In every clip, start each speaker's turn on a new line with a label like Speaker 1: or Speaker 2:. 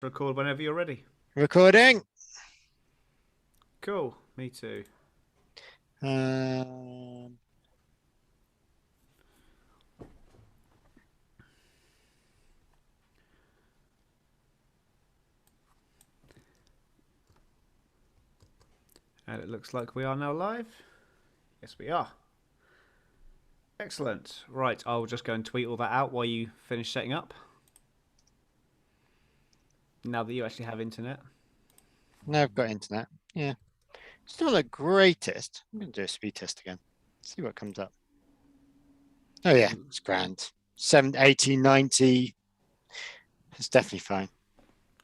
Speaker 1: Record whenever you're ready.
Speaker 2: Recording.
Speaker 1: Cool. Me too.
Speaker 2: Um,
Speaker 1: And it looks like we are now live. Yes, we are. Excellent. Right, I'll just go and tweet all that out while you finish setting up. Now that you actually have internet.
Speaker 2: now I've got internet. Yeah. It's not the greatest. I'm going to do a speed test again. See what comes up. Oh, yeah. It's grand. 70, 80, 90. It's definitely fine.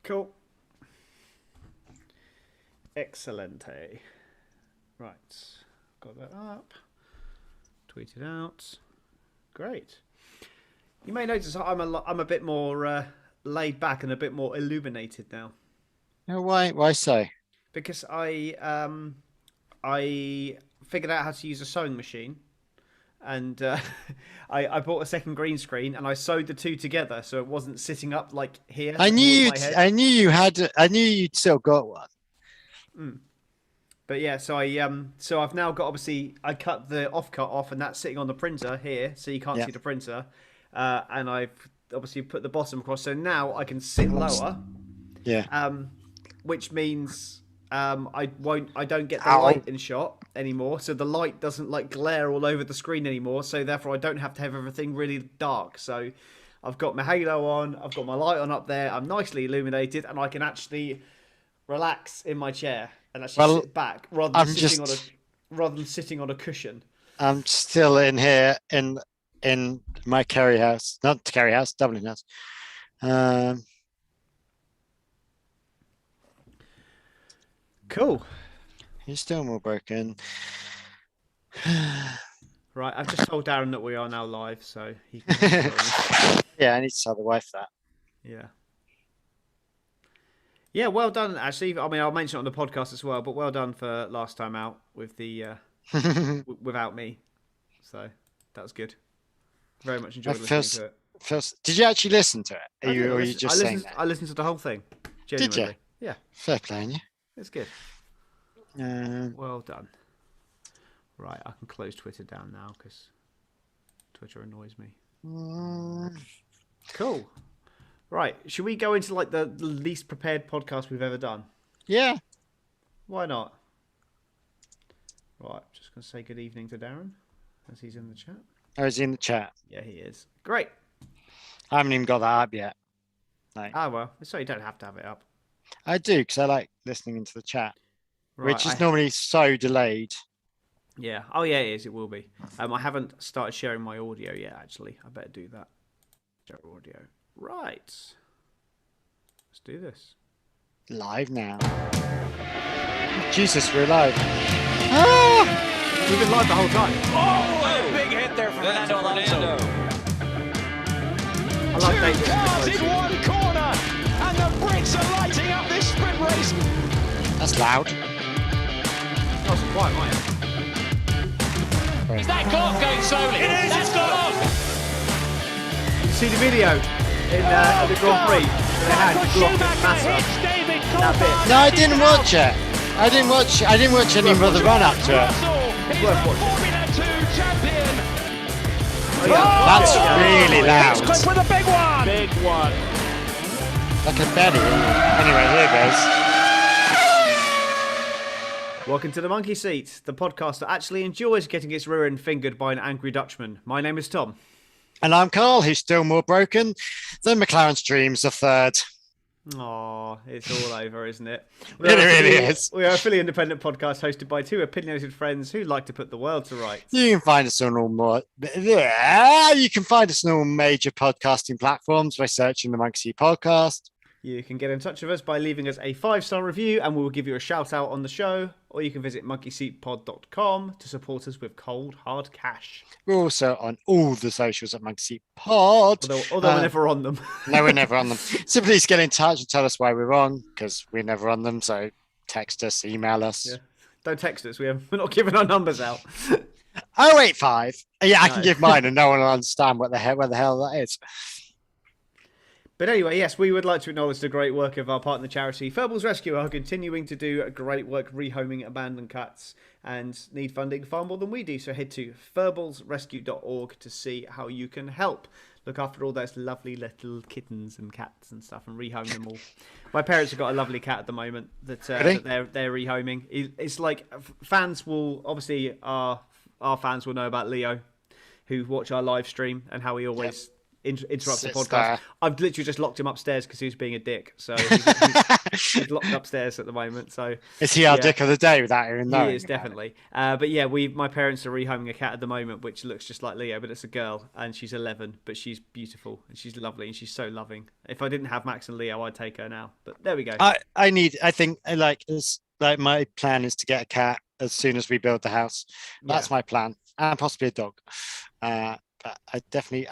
Speaker 1: Cool. Excellent. Right. Got that up. Tweeted out. Great. You may notice I'm a bit more laid back and a bit more illuminated now.
Speaker 2: Oh, why so?
Speaker 1: Because I figured out how to use a sewing machine, and I bought a second green screen and I sewed the two together so it wasn't sitting up like here.
Speaker 2: I knew
Speaker 1: my head.
Speaker 2: I knew you had. I knew you'd still got one.
Speaker 1: But yeah, so I've now got, obviously I cut the offcut off and that's sitting on the printer here, so you can't
Speaker 2: Yeah.
Speaker 1: see the printer. And I've obviously put the bottom across, so now I can sit lower.
Speaker 2: Yeah.
Speaker 1: Which means I don't get the
Speaker 2: Ow.
Speaker 1: light in shot anymore, so the light doesn't like glare all over the screen anymore, so therefore I don't have to have everything really dark. So I've got my halo on, I've got my light on up there, I'm nicely illuminated, and I can actually relax in my chair and actually sit back rather than sitting on a cushion.
Speaker 2: I'm still in here in my Kerry house, not Kerry house, Dublin house.
Speaker 1: Cool.
Speaker 2: He's still more broken.
Speaker 1: Right, I've just told Darren that we are now live, so he can
Speaker 2: Yeah, I need to tell the wife that.
Speaker 1: Yeah. Yeah, well done, actually. I mean, I'll mention it on the podcast as well, but well done for last time out with the without me. So that was good. Very much enjoyed listening to it.
Speaker 2: Did you actually listen to it? Or are you just saying that?
Speaker 1: I listened to the whole thing.
Speaker 2: Did you?
Speaker 1: Yeah.
Speaker 2: Fair play on you.
Speaker 1: It's good. Well done. Right, I can close Twitter down now because Twitter annoys me. Cool. Right, should we go into like the least prepared podcast we've ever done?
Speaker 2: Yeah.
Speaker 1: Why not? Right, just going to say good evening to Darren as he's in the chat.
Speaker 2: Oh, is he in the chat?
Speaker 1: Yeah, he is. Great.
Speaker 2: I haven't even got that up yet. No.
Speaker 1: Well, so you don't have to have it up.
Speaker 2: I do, because I like listening into the chat,
Speaker 1: Right,
Speaker 2: which is normally so delayed.
Speaker 1: Yeah. Oh, yeah, it is. It will be. I haven't started sharing my audio yet, actually. I better do that. Share audio. Right. Let's do this.
Speaker 2: Live now. Jesus, we're live.
Speaker 1: We've been live the whole time.
Speaker 3: Oh, a big hit there from Fernando Alonso.
Speaker 1: I like David.
Speaker 3: Two cars in one corner, and the Brits are lighting up this sprint race.
Speaker 2: That's loud.
Speaker 1: That was quiet, right?
Speaker 3: Is that clock going slowly? It is. That's gone on.
Speaker 1: Did you see the video at the Grand Prix? They had blocked Massa. That bit.
Speaker 2: No, I didn't watch it. I didn't watch any of the run up to it.
Speaker 3: Formula 2 champion.
Speaker 1: Oh, yeah.
Speaker 2: That's really loud.
Speaker 3: Clip with a big one.
Speaker 1: Big one.
Speaker 2: Like a belly. Anyway, here goes.
Speaker 1: Welcome to the Monkeyseat, the podcast that actually enjoys getting its rear end fingered by an angry Dutchman. My name is Tom.
Speaker 2: And I'm Carl, who's still more broken than McLaren's dreams of third.
Speaker 1: Aw, it's all over, isn't it?
Speaker 2: It really is.
Speaker 1: We are a fully independent podcast hosted by two opinionated friends who like to put the world to rights.
Speaker 2: You can find us on you can find us on all major podcasting platforms by searching the Monkeyseat podcast.
Speaker 1: You can get in touch with us by leaving us a 5-star review and we will give you a shout out on the show, or you can visit monkeyseatpod.com to support us with cold, hard cash.
Speaker 2: We're also on all the socials at Monkeyseat Pod.
Speaker 1: Although we're never on them.
Speaker 2: No, we're never on them. So please get in touch and tell us why we're wrong, because we're never on them. So text us, email us.
Speaker 1: Yeah. Don't text us. We're not giving our numbers out.
Speaker 2: 085. Yeah, I can give mine and no one will understand where the hell that is.
Speaker 1: But anyway, yes, we would like to acknowledge the great work of our partner charity, Furball's Rescue, who are continuing to do great work rehoming abandoned cats and need funding far more than we do. So head to furballsrescue.org to see how you can help look after all those lovely little kittens and cats and stuff and rehome them all. My parents have got a lovely cat at the moment that,
Speaker 2: Really?
Speaker 1: that they're rehoming. It's like fans will, obviously our fans will know about Leo, who watch our live stream and how he always interrupts the
Speaker 2: Sits
Speaker 1: podcast.
Speaker 2: there.
Speaker 1: I've literally just locked him upstairs because he was being a dick. So he's locked upstairs at the moment. So
Speaker 2: Is he our
Speaker 1: yeah.
Speaker 2: dick of the day without even knowing?
Speaker 1: He is definitely. But yeah, my parents are rehoming a cat at the moment, which looks just like Leo, but it's a girl, and she's 11, but she's beautiful and she's lovely and she's so loving. If I didn't have Max and Leo, I'd take her now. But there we go.
Speaker 2: I think my plan is to get a cat as soon as we build the house. That's my plan, and possibly a dog. But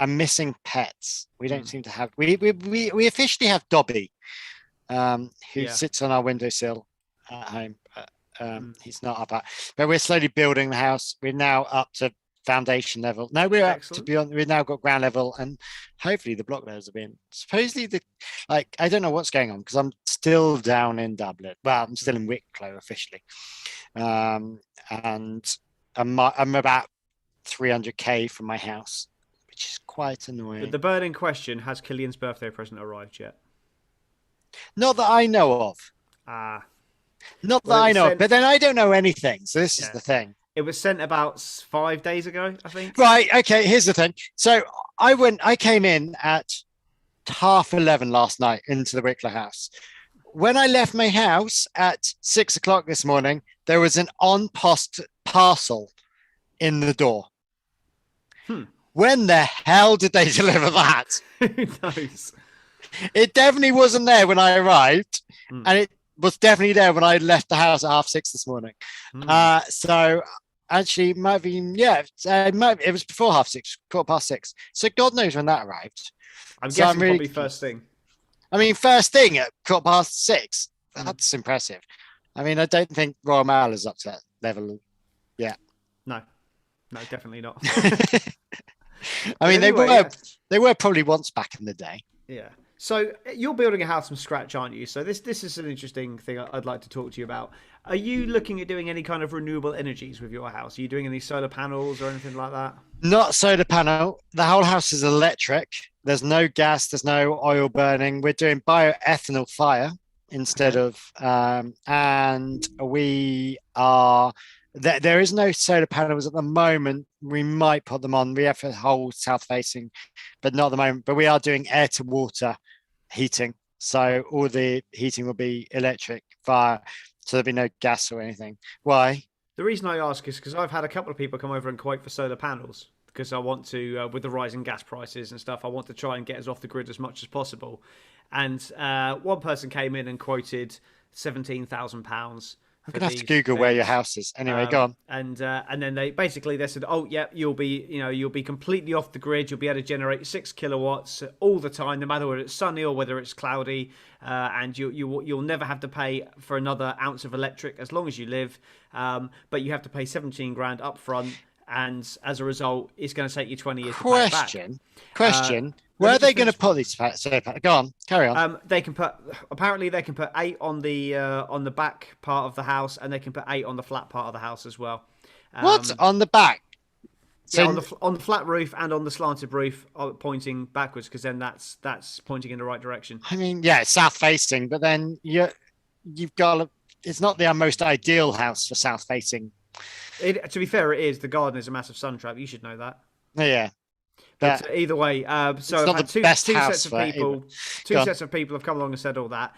Speaker 2: I'm missing pets. We don't seem to have. We officially have Dobby, who sits on our windowsill at home. But he's not up at. But we're slowly building the house. We're now up to foundation level. No, we're up to be on. We've now got ground level, and hopefully the block layers have been. Supposedly I don't know what's going on because I'm still down in Dublin. Well, I'm still in Wicklow officially, and I'm about 300k from my house, which is quite annoying.
Speaker 1: But the burning question: has Killian's birthday present arrived yet?
Speaker 2: Not that I know of. Not that I know of. But then I don't know anything. So this is the thing.
Speaker 1: It was sent about 5 days ago, I think.
Speaker 2: Right. Okay. Here's the thing. So I came in at 11:30 last night into the Wicklow house. When I left my house at 6 o'clock this morning, there was an on-post parcel in the door. When the hell did they deliver that?
Speaker 1: Who knows?
Speaker 2: It definitely wasn't there when I arrived, and it was definitely there when I left the house at 6:30 this morning. So actually, it might be it was before 6:30, 6:15. So God knows when that arrived.
Speaker 1: I'm guessing probably first thing.
Speaker 2: I mean, first thing at 6:15. That's impressive. I mean, I don't think Royal Mail is up to that level yet.
Speaker 1: No, definitely not.
Speaker 2: I mean,
Speaker 1: anyway,
Speaker 2: they were probably once back in the day.
Speaker 1: Yeah. So you're building a house from scratch, aren't you? So this is an interesting thing I'd like to talk to you about. Are you looking at doing any kind of renewable energies with your house? Are you doing any solar panels or anything like that?
Speaker 2: Not solar panel. The whole house is electric. There's no gas. There's no oil burning. We're doing bioethanol fire instead of, and we are. There is no solar panels at the moment. We might put them on. We have a whole south facing, but not at the moment. But we are doing air to water heating. So all the heating will be electric fire. So there'll be no gas or anything. Why?
Speaker 1: The reason I ask is because I've had a couple of people come over and quote for solar panels because I want to, with the rising gas prices and stuff, I want to try and get us off the grid as much as possible. And one person came in and quoted £17,000.
Speaker 2: I'm gonna have to Google where your house is. Anyway, go on.
Speaker 1: And then they said, oh yeah, you'll be completely off the grid. You'll be able to generate 6 kilowatts all the time, no matter whether it's sunny or whether it's cloudy. And you'll never have to pay for another ounce of electric as long as you live. But you have to pay 17 grand up front, and as a result, it's going to take you 20 years to pay it back.
Speaker 2: Question. Where are they going to put these? Go on, carry on.
Speaker 1: They can put 8 on the back part of the house, and they can put 8 on the flat part of the house as well.
Speaker 2: What on the back?
Speaker 1: So on the flat roof and on the slanted roof, pointing backwards, because then that's pointing in the right direction.
Speaker 2: I mean, yeah, it's south facing, but then you've got it's not the most ideal house for south facing.
Speaker 1: To be fair, it is. The garden is a massive sun trap. You should know that.
Speaker 2: Yeah.
Speaker 1: But either way, so I've had two sets of people. Two sets of people have come along and said all that.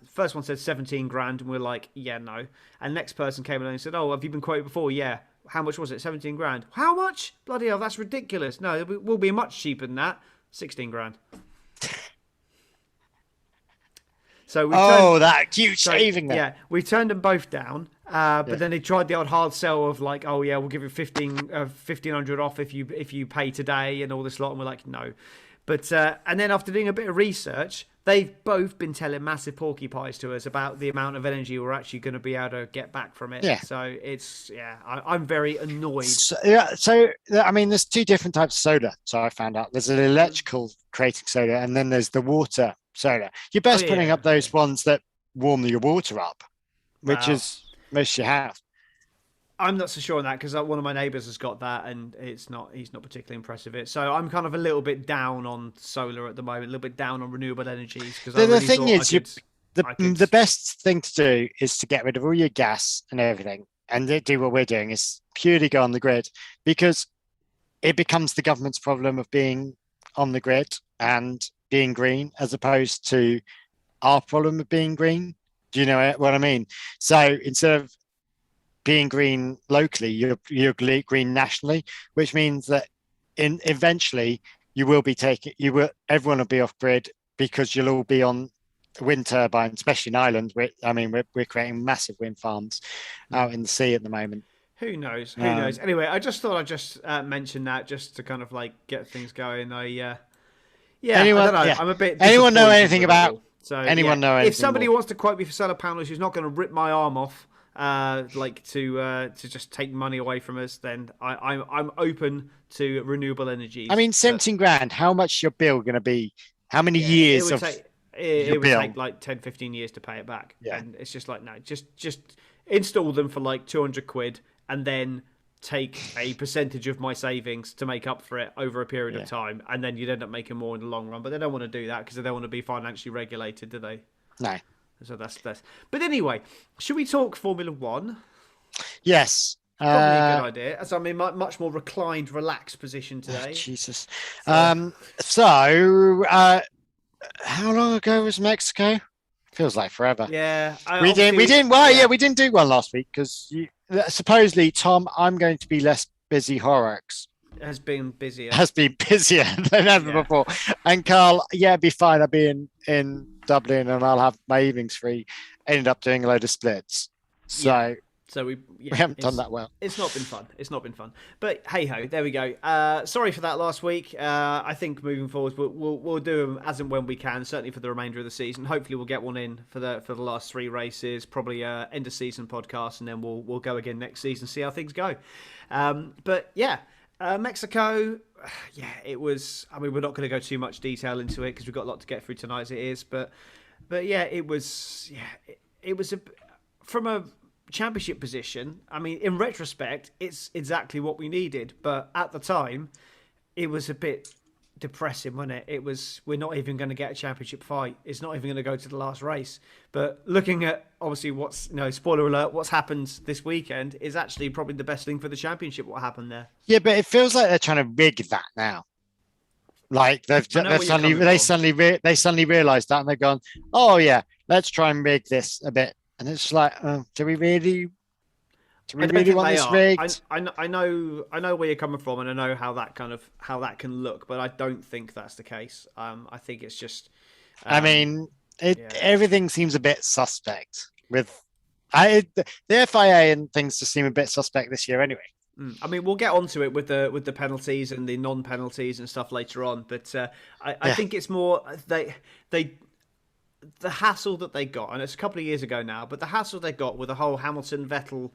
Speaker 1: First one said 17 grand, and we're like, yeah, no. And next person came along and said, oh, have you been quoted before? Yeah. How much was it? 17 grand. How much? Bloody hell, that's ridiculous. No, it will be much cheaper than that. 16 grand. So
Speaker 2: that huge saving there.
Speaker 1: Yeah, we turned them both down. But then they tried the old hard sell of like, oh yeah, we'll give you 1,500 off if you pay today and all this lot, and we're like, no. But and then after doing a bit of research, they've both been telling massive porcupines to us about the amount of energy we're actually going to be able to get back from it.
Speaker 2: Yeah.
Speaker 1: So I'm very annoyed.
Speaker 2: So I mean, there's two different types of solar. So I found out there's an electrical creating solar, and then there's the water solar. You're best putting up those ones that warm your water up, which is most you have.
Speaker 1: I'm not so sure on that because one of my neighbours has got that, and he's not particularly impressed with it. So I'm kind of a little bit down on solar at the moment, a little bit down on renewable energies. Because
Speaker 2: the thing is, the best thing to do is to get rid of all your gas and everything, and do what we're doing is purely go on the grid, because it becomes the government's problem of being on the grid and being green, as opposed to our problem of being green. Do you know what I mean? So instead of being green locally, you're green nationally, which means that eventually everyone will be off grid, because you'll all be on wind turbines, especially in Ireland. We're creating massive wind farms out in the sea at the moment.
Speaker 1: Who knows? Who knows? Anyway, I just thought I'd mention that just to kind of like get things going. I don't know. I'm a bit.
Speaker 2: Anyone know anything about?
Speaker 1: So
Speaker 2: anyone know anything?
Speaker 1: If somebody
Speaker 2: more?
Speaker 1: wants to quote me for solar panels who's not going to rip my arm off, to just take money away from us, then I'm open to renewable energies.
Speaker 2: I mean, 17 grand. How much is your bill going to be? How many years of
Speaker 1: it would
Speaker 2: bill?
Speaker 1: take like 10, 15 years to pay it back.
Speaker 2: Yeah.
Speaker 1: And it's just like, no, just install them for like 200 quid and then take a percentage of my savings to make up for it over a period of time. And then you'd end up making more in the long run. But they don't want to do that because they don't want to be financially regulated, do they?
Speaker 2: No.
Speaker 1: So that's. But anyway, should we talk Formula One?
Speaker 2: Yes.
Speaker 1: Probably a good idea. As I'm in much more reclined, relaxed position today.
Speaker 2: Oh, Jesus. So, how long ago was Mexico? Feels like forever.
Speaker 1: Yeah.
Speaker 2: We didn't do one last week because supposedly, Tom, I'm going to be less busy. Horrocks
Speaker 1: has been busier
Speaker 2: than ever before. And Carl, it'd be fine. I'll be in Dublin and I'll have my evenings free. Ended up doing a load of splits. So we haven't done that well.
Speaker 1: It's not been fun. But hey ho, there we go. Sorry for that last week. I think moving forward, we'll do them as and when we can. Certainly for the remainder of the season. Hopefully we'll get one in for the last 3 races. Probably end of season podcast, and then we'll go again next season. See how things go. But yeah. Mexico, it was. I mean, we're not going to go too much detail into it because we've got a lot to get through tonight as it is. But yeah, it was. Yeah, it was from a championship position. I mean, in retrospect, it's exactly what we needed. But at the time, it was a bit depressing, wasn't it? We're not even going to get a championship fight. It's not even going to go to the last race. But looking at obviously spoiler alert, what's happened this weekend is actually probably the best thing for the championship. What happened there?
Speaker 2: Yeah, but it feels like they're trying to rig that now. Like they suddenly realised that, and they've gone, oh yeah, let's try and rig this a bit. And it's like, do we really want this rigged?
Speaker 1: I know where you're coming from, and I know how that can look, but I don't think that's the case. I think it's just.
Speaker 2: Everything seems a bit suspect with the FIA, and things just seem a bit suspect this year anyway.
Speaker 1: I mean, we'll get onto it with the penalties and the non-penalties and stuff later on, but I think it's more the hassle that they got, and it's a couple of years ago now, but the hassle they got with the whole Hamilton-Vettel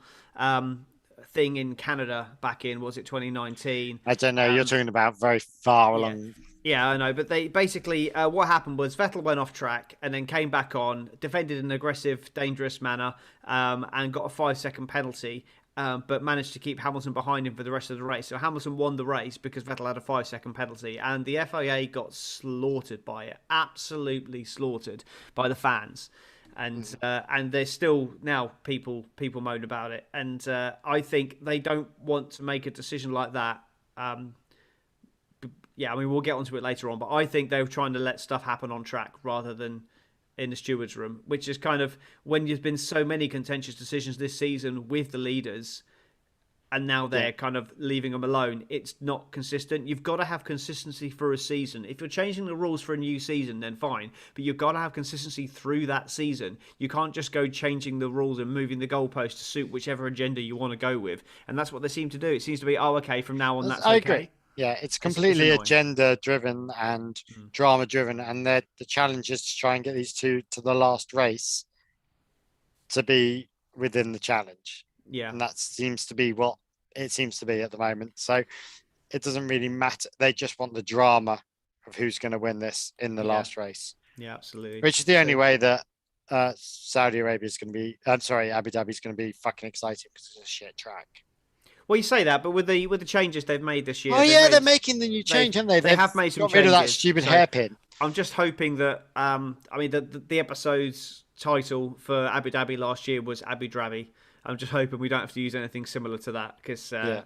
Speaker 1: thing in Canada back in, was it 2019?
Speaker 2: I don't know. You're talking about very far along.
Speaker 1: Yeah, I know. But they basically, what happened was Vettel went off track and then came back on, defended in an aggressive, dangerous manner, and got a 5-second penalty. But managed to keep Hamilton behind him for the rest of the race. So Hamilton won the race because Vettel had a 5-second penalty, and the FIA got slaughtered by it, absolutely slaughtered by the fans, and there's still now people moan about it, and I think they don't want to make a decision like that. Yeah, I mean we'll get onto it later on, but I think they're trying to let stuff happen on track rather than in the stewards' room, which is kind of when there's been so many contentious decisions this season with the leaders, and now they're kind of leaving them alone. It's not consistent. You've got to have consistency for a season. If you're changing the rules for a new season, then fine, but you've got to have consistency through that season. You can't just go changing the rules and moving the goalpost to suit whichever agenda you want to go with, and that's what they seem to do. It seems to be, from now on, that's okay.
Speaker 2: Yeah, it's completely
Speaker 1: annoying.
Speaker 2: agenda driven and drama driven, and the challenge is to try and get these two to the last race to be within the challenge.
Speaker 1: Yeah.
Speaker 2: And that seems to be what it seems to be at the moment. So it doesn't really matter. They just want the drama of who's going to win this in the last race.
Speaker 1: Yeah, absolutely.
Speaker 2: Which is the only way that Saudi Arabia is going to be. I'm sorry, Abu Dhabi is going to be fucking exciting because it's a shit track.
Speaker 1: Well, you say that, but with the changes they've made this year.
Speaker 2: Oh yeah, they're making the new change, haven't they?
Speaker 1: They have made some
Speaker 2: got
Speaker 1: changes.
Speaker 2: rid of that stupid hairpin.
Speaker 1: I'm just hoping that. I mean, the episode's title for Abu Dhabi last year was Abu Dhabi. I'm just hoping we don't have to use anything similar to that because I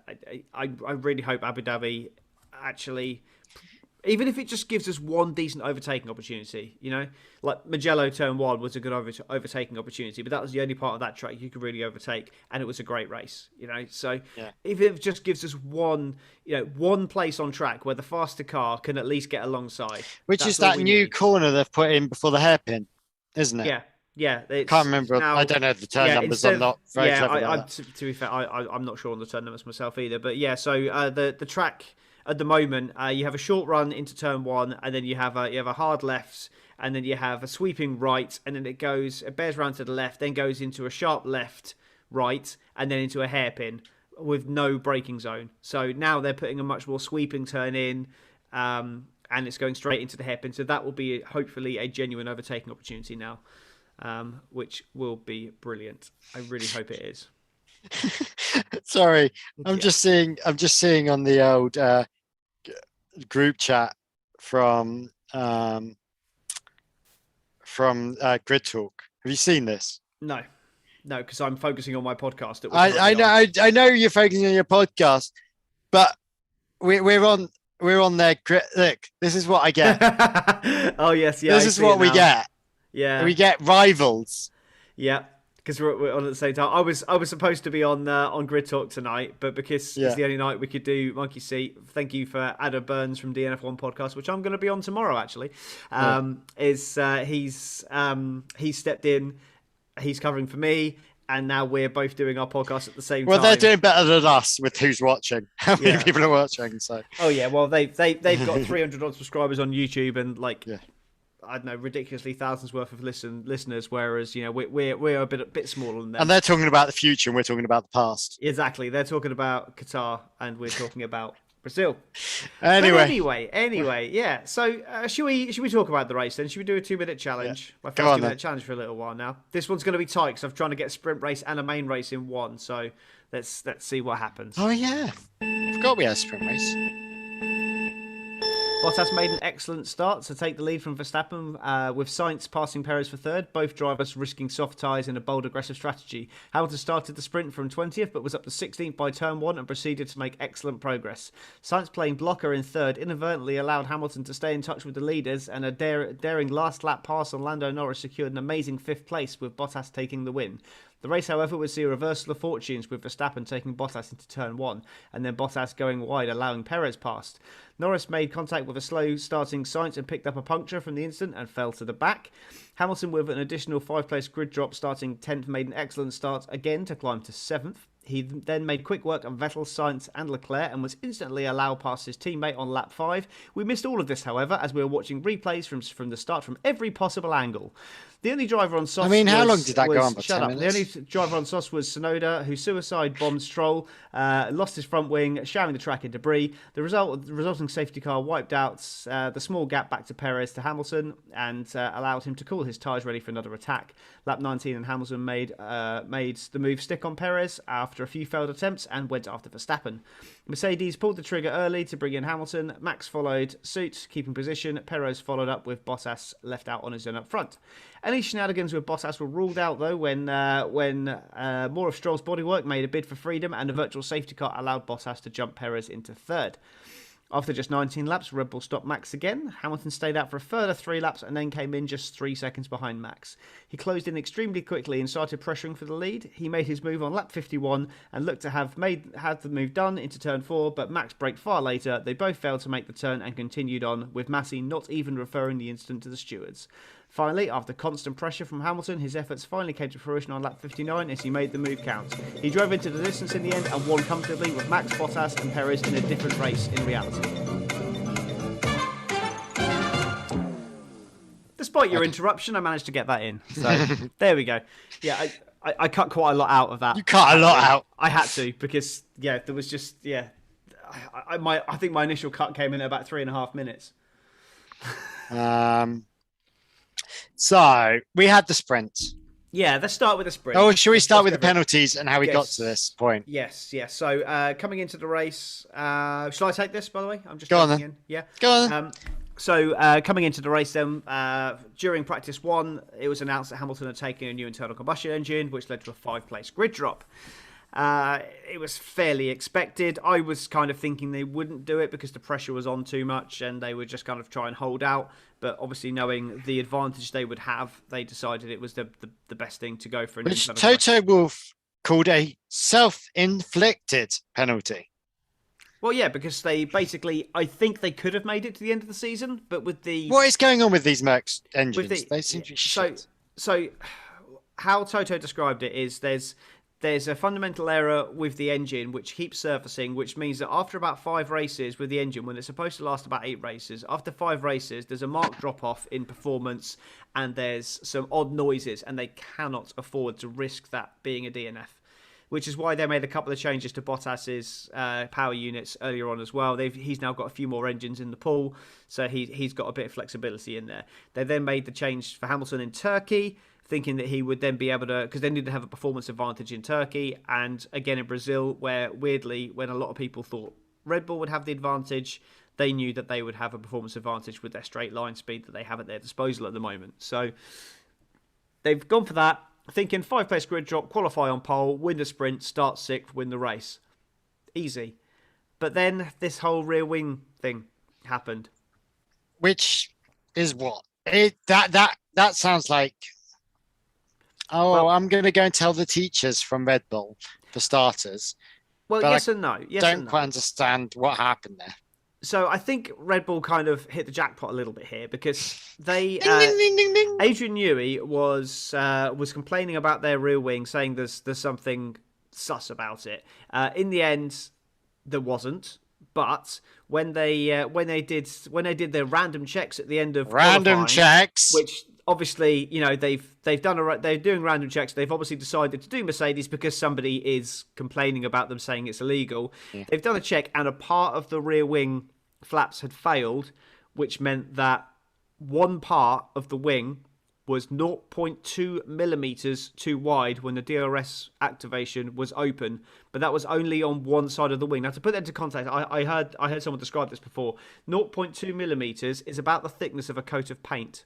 Speaker 1: really hope Abu Dhabi actually, even if it just gives us one decent overtaking opportunity, you know, like Mugello Turn 1 was a good overtaking opportunity, but that was the only part of that track you could really overtake, and it was a great race, you know. So if it just gives us one place on track where the faster car can at least get alongside,
Speaker 2: which is that new corner they've put in before the hairpin, isn't it?
Speaker 1: Yeah,
Speaker 2: can't remember. Now, I don't know the turn numbers. I'm not very clever.
Speaker 1: To be fair, I'm not sure on the turn numbers myself either. But yeah, so the track at the moment, you have a short run into turn 1, and then you have a hard left, and then you have a sweeping right, and then it bears round to the left, then goes into a sharp left, right, and then into a hairpin with no braking zone. So now they're putting a much more sweeping turn in, and it's going straight into the hairpin. So that will be hopefully a genuine overtaking opportunity now. Which will be brilliant. I really hope it is.
Speaker 2: Sorry, I'm just seeing on the old group chat from Grid Talk. Have you seen this?
Speaker 1: No, because I'm focusing on my podcast.
Speaker 2: I know you're focusing on your podcast, but we're on their grid. Look, this is what I get.
Speaker 1: Oh yes, yeah.
Speaker 2: This is what we get.
Speaker 1: Yeah,
Speaker 2: we get rivals.
Speaker 1: Yeah, because we're on at the same time. I was supposed to be on Grid Talk tonight, but because it's the only night we could do Monkeyseat. Thank you for Adam Burns from DNF1 podcast, which I'm going to be on tomorrow. Actually, he's stepped in, he's covering for me, and now we're both doing our podcast at the same time.
Speaker 2: Well, they're doing better than us with who's watching. How many people are watching? So.
Speaker 1: Oh yeah, well they've got 300 odd subscribers on YouTube and I don't know, ridiculously thousands worth of listeners, whereas we're a bit smaller than them.
Speaker 2: And they're talking about the future, and we're talking about the past.
Speaker 1: Exactly, they're talking about Qatar, and we're talking about Brazil. Anyway, yeah. So should we talk about the race then? Should we do a 2-minute challenge? My first 2-minute challenge for a little while now. This one's going to be tight because I'm trying to get a sprint race and a main race in one. So let's see what happens.
Speaker 2: Oh yeah, I forgot we had a sprint race.
Speaker 1: Bottas made an excellent start to take the lead from Verstappen, with Sainz passing Perez for third, both drivers risking soft tyres in a bold aggressive strategy. Hamilton started the sprint from 20th but was up to 16th by turn 1 and proceeded to make excellent progress. Sainz playing blocker in third inadvertently allowed Hamilton to stay in touch with the leaders, and a daring last lap pass on Lando Norris secured an amazing 5th place with Bottas taking the win. The race, however, would see a reversal of fortunes with Verstappen taking Bottas into turn 1 and then Bottas going wide, allowing Perez past. Norris made contact with a slow starting Sainz and picked up a puncture from the incident and fell to the back. Hamilton, with an additional 5-place grid drop starting 10th, made an excellent start again to climb to 7th. He then made quick work of Vettel, Sainz and Leclerc and was instantly allowed past his teammate on lap 5. We missed all of this, however, as we were watching replays from the start from every possible angle. The only driver on SOS
Speaker 2: how long did that go on?
Speaker 1: Shut up. The only driver on SOS was Tsunoda, who suicide bombed Stroll, lost his front wing, showering the track in debris. The resulting safety car wiped out the small gap back to Perez to Hamilton and allowed him to cool his tyres ready for another attack. Lap 19 and Hamilton made the move stick on Perez after a few failed attempts and went after Verstappen. Mercedes pulled the trigger early to bring in Hamilton. Max followed suit, keeping position. Perez followed up with Bottas left out on his own up front. Any shenanigans with Bottas were ruled out, though, when more of Stroll's bodywork made a bid for freedom and a virtual safety car allowed Bottas to jump Perez into third. After just 19 laps, Red Bull stopped Max again. Hamilton stayed out for a further 3 laps and then came in just 3 seconds behind Max. He closed in extremely quickly and started pressuring for the lead. He made his move on lap 51 and looked to have the move done into turn 4, but Max braked far later. They both failed to make the turn and continued on, with Massey not even referring the incident to the stewards. Finally, after constant pressure from Hamilton, his efforts finally came to fruition on lap 59 as he made the move count. He drove into the distance in the end and won comfortably, with Max, Bottas and Perez in a different race in reality. Despite your interruption, I managed to get that in. So, there we go. Yeah, I cut quite a lot out of that.
Speaker 2: You cut a lot out.
Speaker 1: I had to, because, there was just, I think my initial cut came in at about 3.5 minutes.
Speaker 2: So we had the sprint.
Speaker 1: Yeah, let's start with the sprint.
Speaker 2: Oh, should we start with the penalties and how we got to this point?
Speaker 1: Yes. So coming into the race, shall I take this, by the way? I'm just
Speaker 2: go on then.
Speaker 1: In. Yeah,
Speaker 2: go on.
Speaker 1: So coming into the race then, during practice 1, it was announced that Hamilton had taken a new internal combustion engine, which led to a 5-place grid drop. It was fairly expected. I was kind of thinking they wouldn't do it because the pressure was on too much and they would just kind of try and hold out. But obviously, knowing the advantage they would have, they decided it was the best thing to go for.
Speaker 2: Which Toto Wolff called a self-inflicted penalty.
Speaker 1: Well, yeah, because they basically, I think they could have made it to the end of the season, but with the...
Speaker 2: What is going on with these Mercs engines? They seem to be shit.
Speaker 1: So, how Toto described it is there's a fundamental error with the engine which keeps surfacing, which means that after about 5 races with the engine, when it's supposed to last about 8 races, after 5 races, there's a marked drop-off in performance and there's some odd noises, and they cannot afford to risk that being a DNF. Which is why they made a couple of changes to Bottas's power units earlier on as well. He's now got a few more engines in the pool, so he's got a bit of flexibility in there. They then made the change for Hamilton in Turkey, thinking that he would then be able to, because they needed to have a performance advantage in Turkey, and again in Brazil, where weirdly, when a lot of people thought Red Bull would have the advantage, they knew that they would have a performance advantage with their straight line speed that they have at their disposal at the moment. So they've gone for that, thinking 5-place grid drop, qualify on pole, win the sprint, start 6th, win the race. Easy. But then this whole rear wing thing happened.
Speaker 2: Which is what? That sounds like... I'm going to go and tell the teachers from Red Bull, for starters.
Speaker 1: Well, yes and no.
Speaker 2: Don't quite understand what happened there.
Speaker 1: So I think Red Bull kind of hit the jackpot a little bit here because they...
Speaker 2: ding, ding, ding.
Speaker 1: Adrian Newey was complaining about their rear wing, saying there's something sus about it. In the end, there wasn't. But when they did their random checks at the end of
Speaker 2: checks,
Speaker 1: which obviously they're doing random checks. They've obviously decided to do Mercedes because somebody is complaining about them saying it's illegal. Yeah. They've done a check and a part of the rear wing flaps had failed, which meant that one part of the wing was 0.2 millimeters too wide when the DRS activation was open, but that was only on one side of the wing. Now, to put that into context, I heard someone describe this before. 0.2 millimeters is about the thickness of a coat of paint.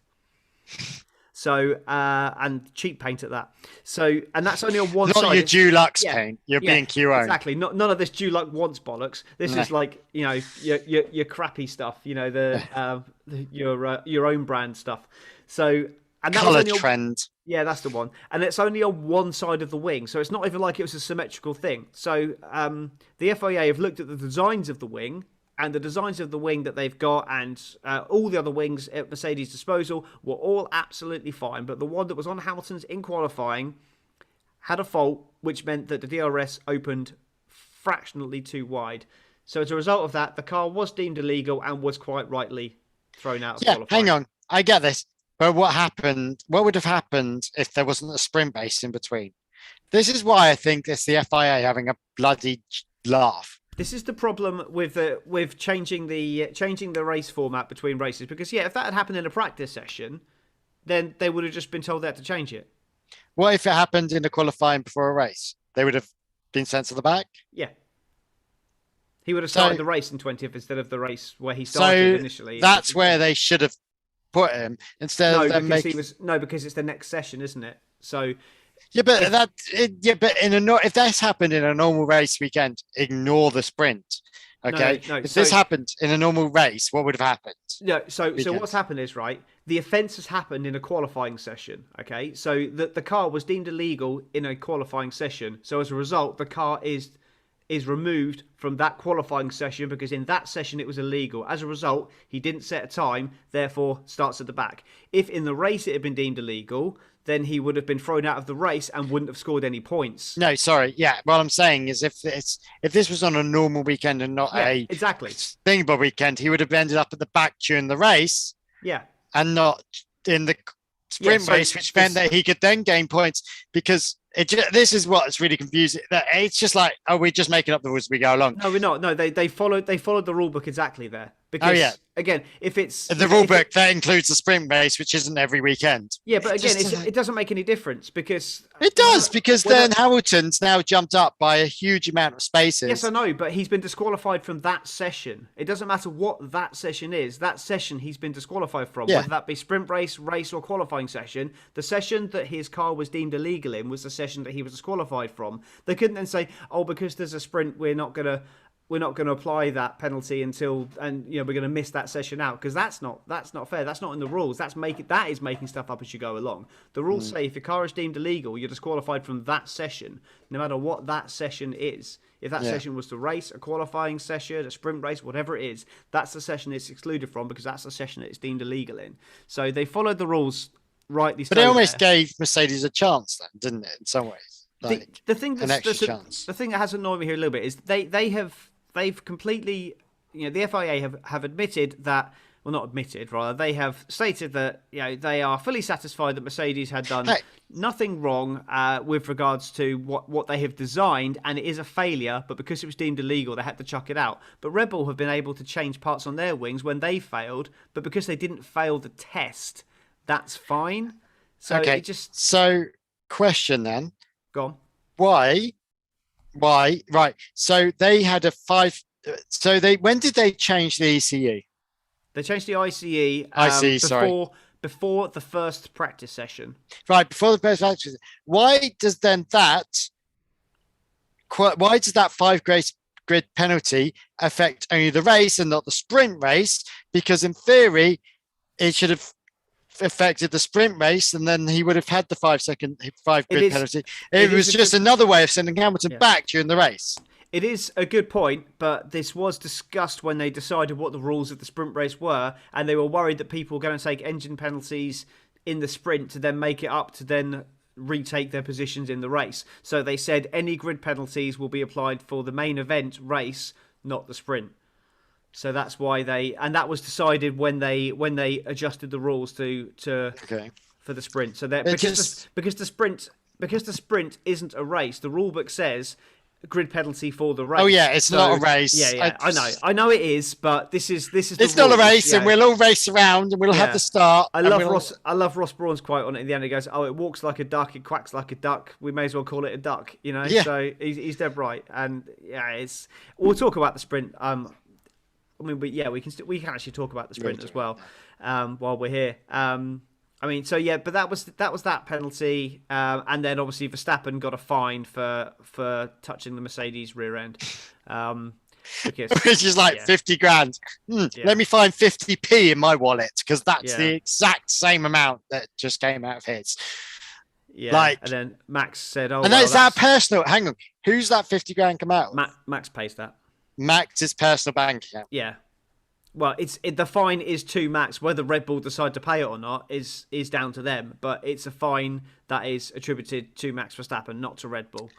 Speaker 1: So, and cheap paint at that. So, and that's only on one side.
Speaker 2: Not your Dulux paint. You're being QO.
Speaker 1: Exactly. None of this Dulux wants bollocks. This is like, your crappy stuff. Your own brand stuff. So, and that
Speaker 2: Colour trend.
Speaker 1: Yeah, that's the one. And it's only on one side of the wing, so it's not even like it was a symmetrical thing. So, the FIA have looked at the designs of the wing. And the designs of the wing that they've got and all the other wings at Mercedes' disposal were all absolutely fine. But the one that was on Hamilton's in qualifying had a fault, which meant that the DRS opened fractionally too wide. So as a result of that, the car was deemed illegal and was quite rightly thrown out of qualifying.
Speaker 2: Hang on. I get this. But what would have happened if there wasn't a sprint race in between? This is why I think it's the FIA having a bloody laugh.
Speaker 1: This is the problem with changing the race format between races, because if that had happened in a practice session, then they would have just been told they had to change it.
Speaker 2: What if it happened in the qualifying before a race? They would have been sent to the back?
Speaker 1: Yeah. He would have started the race in 20th instead of the race where he started initially.
Speaker 2: That's where they should have put him instead of them
Speaker 1: because it's the next session, isn't it? So
Speaker 2: if this happened in a normal race weekend, ignore the sprint. Okay. If this happened in a normal race, what would have happened?
Speaker 1: No. So what's happened is, right, the offence has happened in a qualifying session. Okay. So the car was deemed illegal in a qualifying session. So as a result, the car is is removed from that qualifying session because in that session it was illegal. As a result, he didn't set a time, therefore starts at the back. If in the race it had been deemed illegal, then he would have been thrown out of the race and wouldn't have scored any points.
Speaker 2: No, sorry. Yeah, what I'm saying is if this was on a normal weekend and not a
Speaker 1: exactly
Speaker 2: thingamable weekend, he would have ended up at the back during the race.
Speaker 1: Yeah.
Speaker 2: And not in the sprint race, which meant that he could then gain points because this is what's really confusing. It's just like, oh, we're just making up the rules as we go along.
Speaker 1: No, we're not. No, they followed the rule book exactly there. Because, again, if it's...
Speaker 2: The rule book, that includes the sprint race, which isn't every weekend.
Speaker 1: Yeah, but again, it doesn't make any difference because...
Speaker 2: It does, because then Hamilton's now jumped up by a huge amount of spaces.
Speaker 1: Yes, I know, but he's been disqualified from that session. It doesn't matter what that session is. That session he's been disqualified from, whether that be sprint race, or qualifying session. The session that his car was deemed illegal in was the session that he was disqualified from. They couldn't then say, oh, because there's a sprint, we're not going to apply that penalty until, and we're going to miss that session out, because that's not fair. That's not in the rules. That is making stuff up as you go along. The rules say if your car is deemed illegal, you're disqualified from that session, no matter what that session is. If that session was to race, a qualifying session, a sprint race, whatever it is, that's the session it's excluded from because that's the session that it's deemed illegal in. So they followed the rules rightly.
Speaker 2: But it almost gave Mercedes a chance then, didn't it, in some ways?
Speaker 1: The thing that has annoyed me here a little bit is they've completely, the FIA have admitted that, well, not admitted, rather, they have stated that, they are fully satisfied that Mercedes had done nothing wrong with regards to what they have designed, and it is a failure, but because it was deemed illegal, they had to chuck it out. But Red Bull have been able to change parts on their wings when they failed, but because they didn't fail the test, that's fine. So
Speaker 2: So, question then.
Speaker 1: Go on.
Speaker 2: Why? Right. So they had when did they change the ECU?
Speaker 1: They changed the ICE. Before the first practice session.
Speaker 2: Right, before the first practice. Why does that 5-grid penalty affect only the race and not the sprint race? Because in theory, it should have affected the sprint race, and then he would have had the 5-grid penalty. It was just another way of sending Hamilton back during the race.
Speaker 1: It is a good point, but this was discussed when they decided what the rules of the sprint race were, and they were worried that people were going to take engine penalties in the sprint to then make it up to then retake their positions in the race. So they said any grid penalties will be applied for the main event race, not the sprint. So that's why and that was decided when they adjusted the rules for the sprint. So because the sprint isn't a race, the rule book says grid penalty for the race.
Speaker 2: Oh yeah, it's not a race.
Speaker 1: Yeah, I know it is, but this is.
Speaker 2: It's not a race, and we'll all race around, and we'll have the start.
Speaker 1: I love Ross Brawn's quote on it at the end. He goes, "Oh, it walks like a duck, it quacks like a duck. We may as well call it a duck."
Speaker 2: Yeah.
Speaker 1: So he's dead right, and we'll talk about the sprint. We can actually talk about the sprint as well while we're here. But that was that penalty, and then obviously Verstappen got a fine for touching the Mercedes rear end,
Speaker 2: which is like 50 grand. Let me find 50p in my wallet because that's the exact same amount that just came out of his.
Speaker 1: Yeah, and then Max said, "Oh,
Speaker 2: and is that personal? Hang on, who's that 50 grand come out of?
Speaker 1: Max pays that.
Speaker 2: Max's personal bank account.
Speaker 1: Yeah. Well, the fine is to Max. Whether Red Bull decide to pay it or not is down to them. But it's a fine that is attributed to Max Verstappen, not to Red Bull.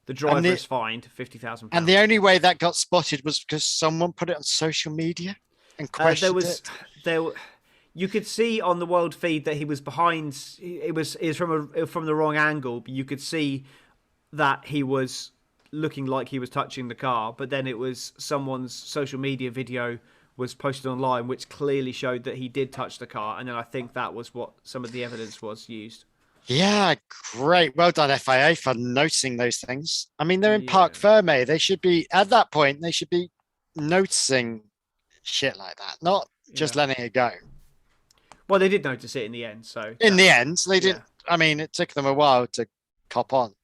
Speaker 1: The driver is fined £50,000.
Speaker 2: And the only way that got spotted was because someone put it on social media and questioned it.
Speaker 1: You could see on the world feed that he was behind. It was from the wrong angle. But you could see that he was looking like he was touching the car. But then it was someone's social media video was posted online, which clearly showed that he did touch the car, and then I think that was what some of the evidence was used.
Speaker 2: Yeah, great. Well done, FIA, for noticing those things. I mean, they're in Parc Ferme. They should be, at that point, they should be noticing shit like that, not just letting it go.
Speaker 1: Well, they did notice it in the end, so...
Speaker 2: In the end, they did. I mean, it took them a while to cop on.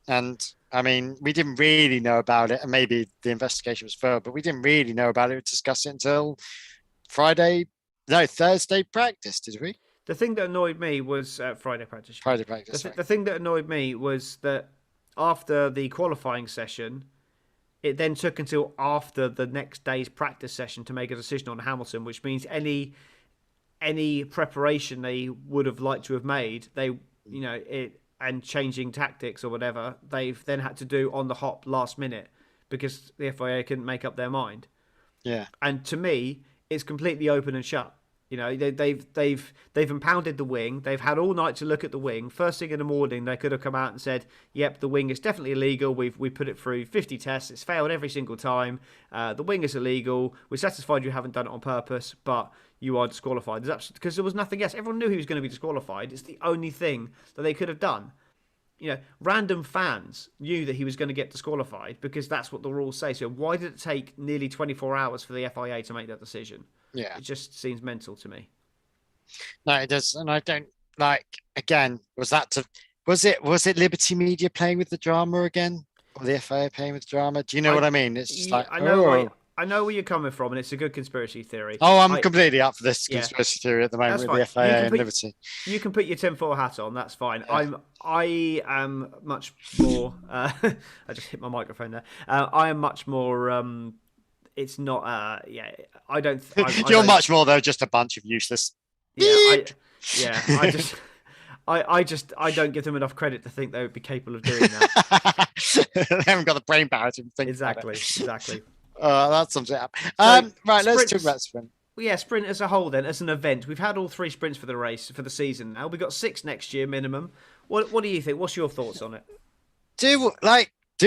Speaker 2: And... I mean, we didn't really know about it, and maybe the investigation was failed, but we didn't really know about it. We discussed it until Thursday practice, did we?
Speaker 1: The thing that annoyed me was Friday practice.
Speaker 2: Friday practice.
Speaker 1: The thing that annoyed me was that after the qualifying session, it then took until after the next day's practice session to make a decision on Hamilton, which means any preparation they would have liked to have made, and changing tactics or whatever, they've then had to do on the hop last minute because the FIA couldn't make up their mind.
Speaker 2: Yeah.
Speaker 1: And to me, it's completely open and shut. They've impounded the wing. They've had all night to look at the wing. First thing in the morning, they could have come out and said, "Yep, the wing is definitely illegal. We put it through 50 tests. It's failed every single time. The wing is illegal. We're satisfied you haven't done it on purpose, but you are disqualified." Because there was nothing else. Everyone knew he was going to be disqualified. It's the only thing that they could have done. Random fans knew that he was going to get disqualified because that's what the rules say. So why did it take nearly 24 hours for the FIA to make that decision?
Speaker 2: Yeah.
Speaker 1: It just seems mental to me.
Speaker 2: No, it does. And I don't again, was it Liberty Media playing with the drama again? Or the FIA playing with drama? Do you know what I mean? It's just
Speaker 1: I know where you're coming from, and it's a good conspiracy theory.
Speaker 2: Oh, I'm completely up for this conspiracy theory at the moment with the FIA and Liberty.
Speaker 1: You can put your tinfoil hat on. That's fine.
Speaker 2: Yeah.
Speaker 1: I am much more. I just hit my microphone there. I am much more. It's not. I don't.
Speaker 2: You're much more though. Just a bunch of useless.
Speaker 1: I don't give them enough credit to think they would be capable of doing that.
Speaker 2: They haven't got the brain power to think
Speaker 1: exactly.
Speaker 2: That sums it up. Right, let's talk about sprint.
Speaker 1: Well, yeah, sprint as a whole then, as an event. We've had all 3 sprints for the season now. We've got 6 next year minimum. What do you think? What's your thoughts on it?
Speaker 2: Do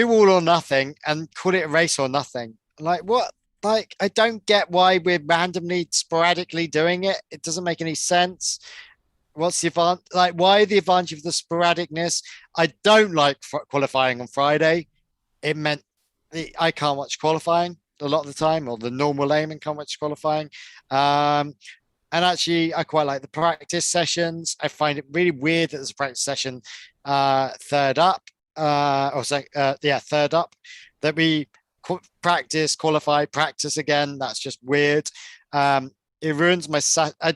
Speaker 2: all or nothing and call it a race or nothing. What? I don't get why we're randomly, sporadically doing it. It doesn't make any sense. What's the advantage? Why the advantage of the sporadicness? I don't like qualifying on Friday. It meant I can't watch qualifying a lot of the time, or the normal layman can't watch qualifying. And actually, I quite like the practice sessions. I find it really weird that there's a practice session third up, that we practice, qualify, practice again. That's just weird. It ruins my I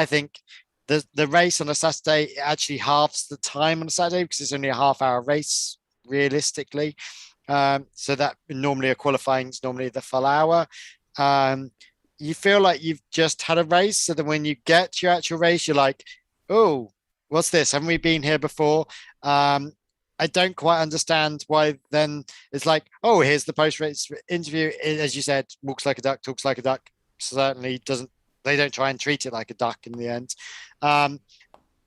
Speaker 2: think the race on a Saturday actually halves the time on a Saturday because it's only a half-hour race realistically. So that normally a qualifying is normally the full hour. You feel like you've just had a race, so that when you get to your actual race, you're like, "Oh, what's this? Haven't we been here before?" I don't quite understand why then it's like, "Oh, here's the post-race interview." As you said, walks like a duck, talks like a duck. Certainly doesn't. They don't try and treat it like a duck in the end.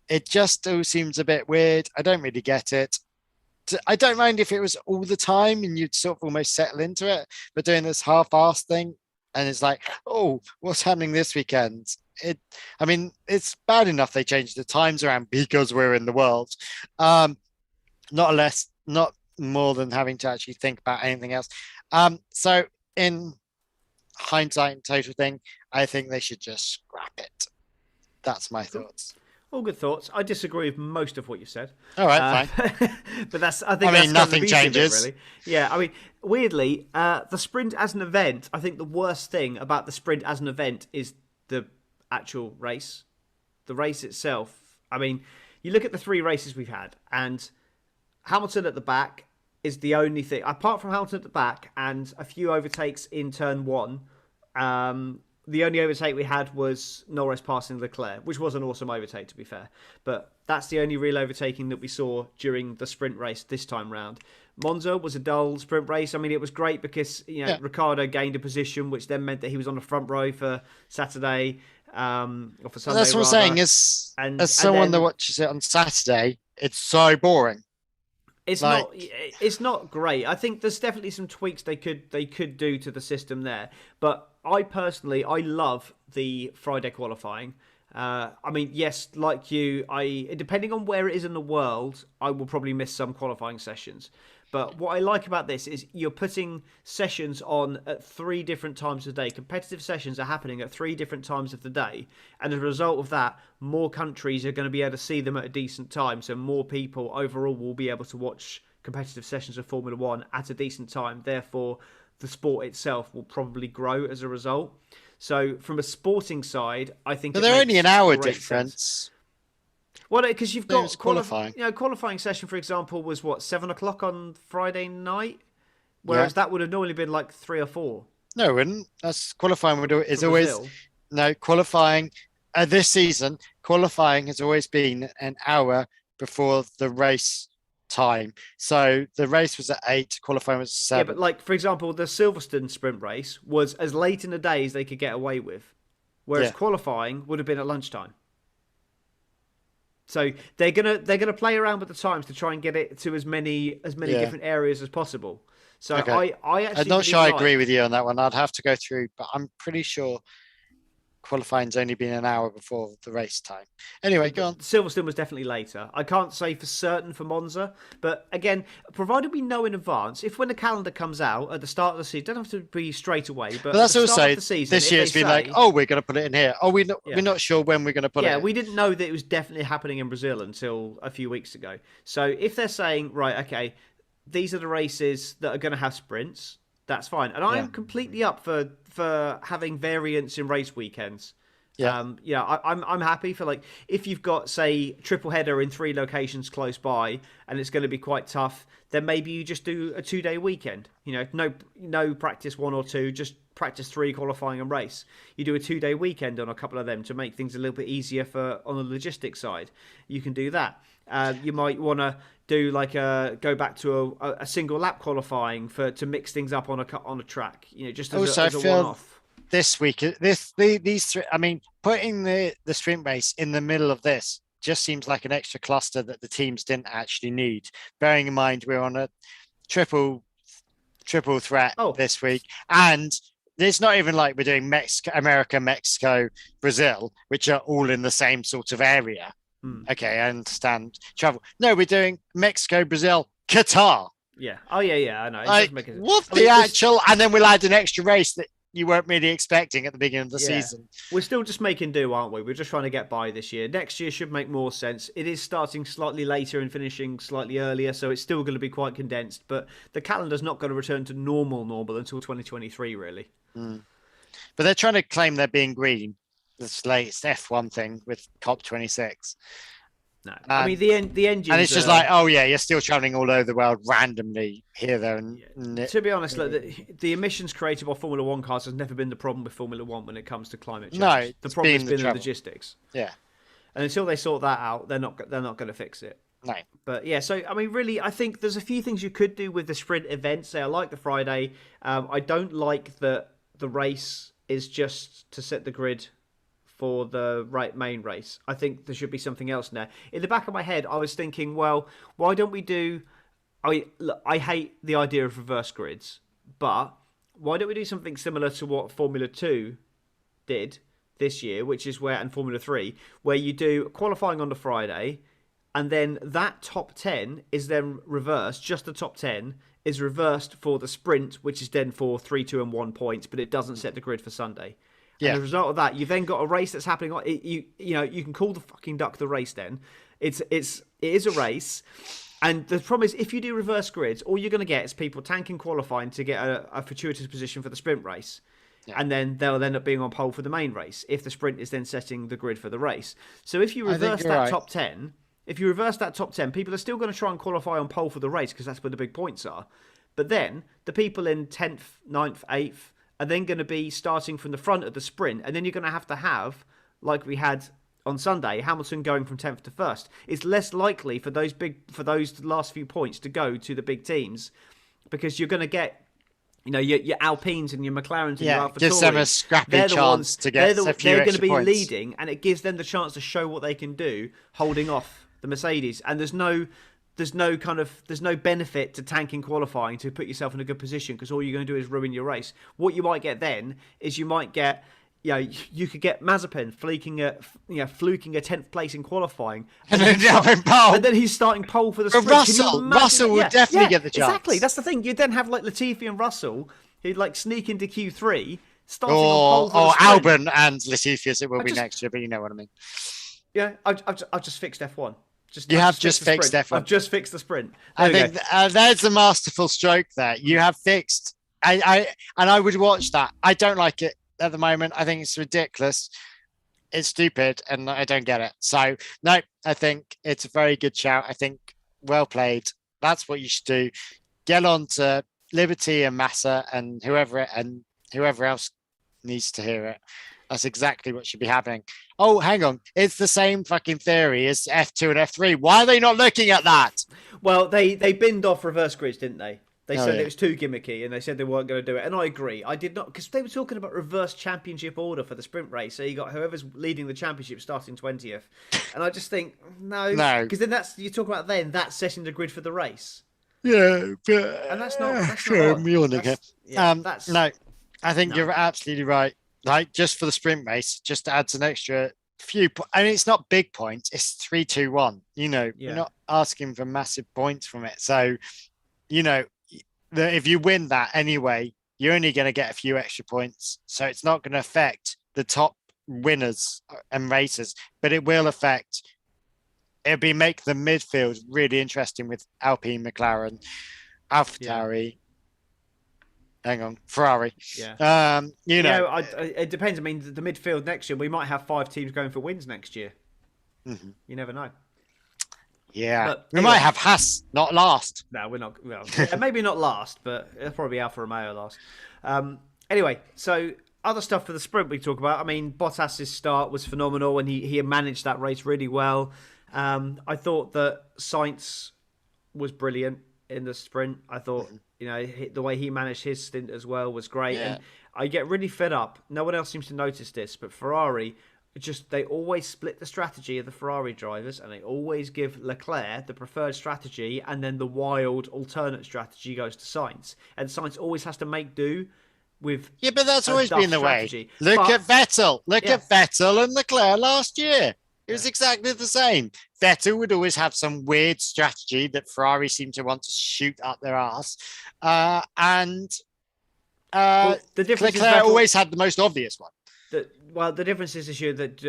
Speaker 2: It just still seems a bit weird. I don't really get it. I don't mind if it was all the time and you'd sort of almost settle into it, but doing this half-assed thing and it's like, "Oh, what's happening this weekend?" It's bad enough they changed the times around because we're in the world. Not more than having to actually think about anything else. So in hindsight and total thing, I think they should just scrap it. That's my thoughts.
Speaker 1: All good thoughts. I disagree with most of what you said.
Speaker 2: All right, fine.
Speaker 1: But that's
Speaker 2: nothing changes.
Speaker 1: Really. Yeah, weirdly, the sprint as an event, I think the worst thing about the sprint as an event is the actual race. The race itself. You look at the 3 races we've had, and Hamilton at the back is the only thing. Apart from Hamilton at the back and a few overtakes in turn 1, the only overtake we had was Norris passing Leclerc, which was an awesome overtake, to be fair. But that's the only real overtaking that we saw during the sprint race this time round. Monza was a dull sprint race. It was great because Ricciardo gained a position, which then meant that he was on the front row for Saturday or for Sunday.
Speaker 2: That's what I'm saying. As someone that watches it on Saturday, it's so boring.
Speaker 1: It's not great. I think there's definitely some tweaks they could do to the system there. But I love the Friday qualifying. Yes, like you, depending on where it is in the world, I will probably miss some qualifying sessions. But what I like about this is you're putting sessions on at 3 different times of the day. Competitive sessions are happening at 3 different times of the day. And as a result of that, more countries are going to be able to see them at a decent time. So more people overall will be able to watch competitive sessions of Formula 1 at a decent time. Therefore, the sport itself will probably grow as a result. So from a sporting side, I think...
Speaker 2: But they're only an hour difference.
Speaker 1: Well, because you've
Speaker 2: It was
Speaker 1: got
Speaker 2: qualifying.
Speaker 1: qualifying session, for example, was what 7 o'clock on Friday night,
Speaker 2: Yeah.
Speaker 1: whereas that would have normally been like 3 or 4
Speaker 2: No, it wouldn't. That's qualifying is
Speaker 1: for
Speaker 2: always
Speaker 1: Brazil.
Speaker 2: no qualifying. This season, qualifying has always been an hour before the race time. So the race was at 8, qualifying was at 7.
Speaker 1: Yeah, but like for example, the Silverstone sprint race was as late in the day as they could get away with, whereas qualifying would have been at lunchtime. So they're gonna play around with the times to try and get it to as many different areas as possible. So
Speaker 2: Okay.
Speaker 1: I actually
Speaker 2: I'm not sure I agree with you on that one. I'd have to go through, but I'm pretty sure qualifying's only been an hour before the race time. Anyway, go on.
Speaker 1: Silverstone was definitely later. I can't say for certain for Monza, but again, provided we know in advance, if when the calendar comes out at the start of the season, it doesn't have to be straight away, but
Speaker 2: that's
Speaker 1: at the start
Speaker 2: also
Speaker 1: of the season,
Speaker 2: this year's been like, oh, we're going to put it in here. Oh, we're not sure when we're going to put it.
Speaker 1: Yeah,
Speaker 2: in.
Speaker 1: we didn't know that it was definitely happening in Brazil until a few weeks ago. So if they're saying, right, okay, these are the races that are going to have sprints, that's fine, and I am completely up for having variants in race weekends.
Speaker 2: Yeah,
Speaker 1: I'm happy for like if you've got say triple header in 3 locations close by and it's going to be quite tough, then maybe you just do a 2-day weekend. No practice 1 or 2, just practice 3 qualifying and race. You do a 2-day weekend on a couple of them to make things a little bit easier for on the logistics side. You can do that. You might want to do like go back to a single lap qualifying to mix things up on a track. Just as a one-off.
Speaker 2: This week, these 3. I mean, putting the sprint race in the middle of this just seems like an extra cluster that the teams didn't actually need. Bearing in mind we're on a triple threat this week, and it's not even like we're doing America, Mexico, Brazil, which are all in the same sort of area. Okay, I understand travel. No, we're doing Mexico, Brazil, Qatar.
Speaker 1: Yeah. Oh yeah. I know.
Speaker 2: And then we'll add an extra race that you weren't really expecting at the beginning of the season.
Speaker 1: We're still just making do, aren't we? We're just trying to get by this year. Next year should make more sense. It is starting slightly later and finishing slightly earlier, so it's still going to be quite condensed. But the calendar's not going to return to normal until 2023, really.
Speaker 2: But they're trying to claim they're being green. This latest F1 thing with COP26.
Speaker 1: No, I mean the engine,
Speaker 2: and it's just like, oh yeah, you're still traveling all over the world randomly here, there, and
Speaker 1: to be honest, look, the emissions created by Formula One cars has never been the problem with Formula One when it comes to climate change.
Speaker 2: No,
Speaker 1: the problem has been the logistics.
Speaker 2: Yeah,
Speaker 1: and until they sort that out, they're not going to fix it.
Speaker 2: No,
Speaker 1: but yeah, so I mean, really, I think there's a few things you could do with the sprint events. Say, I like the Friday. I don't like that the race is just to set the grid for the main race. I think there should be something else in there. In the back of my head, I was thinking, well, why don't we do... I hate the idea of reverse grids, but why don't we do something similar to what Formula 2 did this year, and Formula 3, where you do qualifying on the Friday, and then that top 10 is then reversed, just the top 10 is reversed for the sprint, which is then for 3, 2, and 1 points, but it doesn't set the grid for Sunday. And as a result of that, you've then got a race that's happening. You can call the fucking duck the race. Then it is a race, and the problem is if you do reverse grids, all you're going to get is people tanking qualifying to get a fortuitous position for the sprint race, and then they'll end up being on pole for the main race if the sprint is then setting the grid for the race. So if you reverse that top 10, people are still going to try and qualify on pole for the race because that's where the big points are. But then the people in 10th, 9th, 8th. Are then going to be starting from the front of the sprint, and then you're going to have, like we had on Sunday, Hamilton going from 10th to 1st. It's less likely for those last few points to go to the big teams because you're going to get, your Alpines and your McLarens and your AlphaTauris.
Speaker 2: Gives them a scrappy chance to get a few
Speaker 1: they're going to be
Speaker 2: points.
Speaker 1: Leading, and it gives them the chance to show what they can do, holding off the Mercedes. And there's no benefit to tanking qualifying to put yourself in a good position because all you're going to do is ruin your race. What you might get then is you might get, you could get Mazepin fluking a 10th place in qualifying,
Speaker 2: and then
Speaker 1: he's starting pole for the sprint.
Speaker 2: Russell would definitely get the chance.
Speaker 1: Exactly, that's the thing. You'd then have like Latifi and Russell who'd like sneak into Q3, starting on pole for the sprint.
Speaker 2: Albon and Latifi as it will be next year, but you know what I mean.
Speaker 1: Yeah, I've just fixed F1.
Speaker 2: I've just fixed F1.
Speaker 1: I've just fixed the sprint.
Speaker 2: I think there's the masterful stroke there. You have fixed. I would watch that. I don't like it at the moment. I think it's ridiculous. it's stupid and I don't get it. So no, I think it's a very good shout. I think well played. That's what you should do. Get on to Liberty and Massa and whoever else needs to hear it. That's exactly what should be happening. Oh, hang on. It's the same fucking theory as F2 and F3. Why are they not looking at that?
Speaker 1: Well, they binned off reverse grids, didn't they? They said it was too gimmicky, and they said they weren't going to do it. And I agree. I did not, because they were talking about reverse championship order for the sprint race. So you got whoever's leading the championship starting 20th. And I just think, no. Because then you talk about that's setting the grid for the race.
Speaker 2: Yeah, but...
Speaker 1: And that's not
Speaker 2: sure,
Speaker 1: on.
Speaker 2: No, I think you're absolutely right. Like, just for the sprint race, just adds an extra few points. I mean, it's not big points. It's 3-2-1. You're not asking for massive points from it. So, if you win that anyway, you're only going to get a few extra points. So it's not going to affect the top winners and racers, but it will make the midfield really interesting with Alpine, McLaren, AlphaTauri. Hang on, Ferrari.
Speaker 1: Yeah. It depends. I mean, the midfield next year, we might have 5 teams going for wins next year. Mm-hmm. You never know.
Speaker 2: Yeah, but we might have Haas not last.
Speaker 1: No, we're not. Well, maybe not last, but it'll probably be Alfa Romeo last. Anyway, so other stuff for the sprint we talk about. I mean, Bottas's start was phenomenal, and he managed that race really well. I thought that Sainz was brilliant in the sprint. I thought the way he managed his stint as well was great. Yeah. And I get really fed up. No one else seems to notice this, but Ferrari. They always split the strategy of the Ferrari drivers, and they always give Leclerc the preferred strategy, and then the wild alternate strategy goes to Sainz. And Sainz always has to make do with
Speaker 2: but that's always been the strategy. Way. Look at Vettel. Look at Vettel and Leclerc last year. It was exactly the same. Vettel would always have some weird strategy that Ferrari seemed to want to shoot up their ass. The Leclerc always had the most obvious one.
Speaker 1: The difference is this year that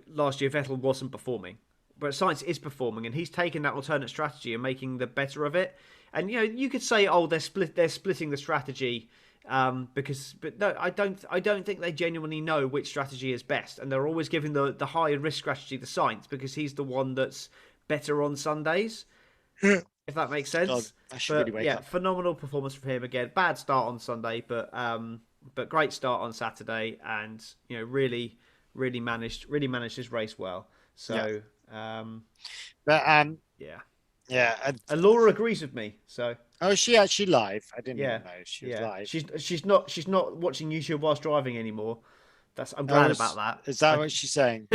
Speaker 1: last year Vettel wasn't performing, but Sainz is performing, and he's taken that alternate strategy and making the better of it. And you could say, they're splitting the strategy but no, I don't think they genuinely know which strategy is best, and they're always giving the higher risk strategy to Sainz because he's the one that's better on Sundays. If that makes sense. God, phenomenal performance from him again. Bad start on Sunday, but great start on Saturday, and really managed his race well. So and Laura agrees with me. So
Speaker 2: is she actually live? I didn't know she was live.
Speaker 1: She's not watching YouTube whilst driving anymore. I'm glad about that.
Speaker 2: Is that what she's saying?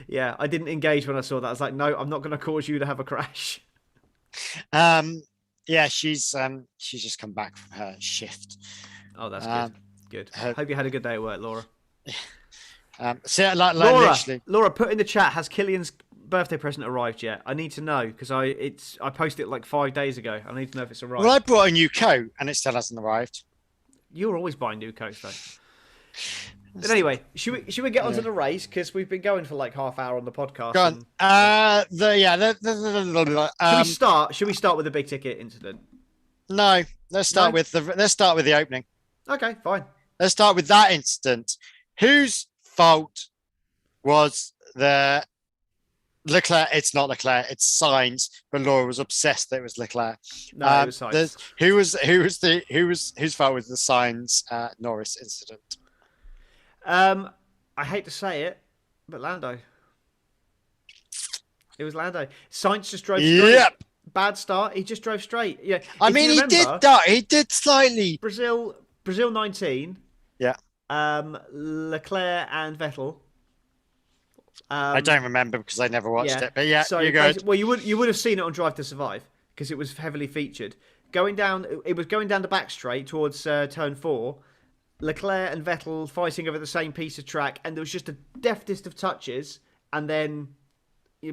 Speaker 1: Yeah, I didn't engage when I saw that. I was like, no, I'm not going to cause you to have a crash.
Speaker 2: She's just come back from her shift.
Speaker 1: Oh, that's good. Good. Hope you had a good day at work, Laura. Laura, put in the chat, has Killian's birthday present arrived yet? I need to know because I posted it like 5 days ago. I need to know if it's arrived.
Speaker 2: Well, I brought a new coat and it still hasn't arrived.
Speaker 1: You're always buying new coats though. But anyway, should we get onto the race because we've been going for like half hour on the podcast.
Speaker 2: Go on.
Speaker 1: Should we start with the big ticket incident?
Speaker 2: No, let's start with the opening.
Speaker 1: Okay, fine.
Speaker 2: Let's start with that incident. Whose fault was the Leclerc? It's not Leclerc. It's Sainz. But Laura was obsessed that it was Leclerc.
Speaker 1: No, it was Sainz.
Speaker 2: Whose fault was the Sainz Norris incident?
Speaker 1: I hate to say it, but Lando. It was Lando. Sainz just drove straight. Yep. Bad start. He just drove straight. Yeah.
Speaker 2: I mean, he did slightly.
Speaker 1: Brazil 19.
Speaker 2: Yeah.
Speaker 1: Leclerc and Vettel.
Speaker 2: I don't remember because I never watched it. But so you're good.
Speaker 1: Well, you would have seen it on Drive to Survive because it was heavily featured. It was going down the back straight towards turn 4. Leclerc and Vettel fighting over the same piece of track, and there was just a deftest of touches, and then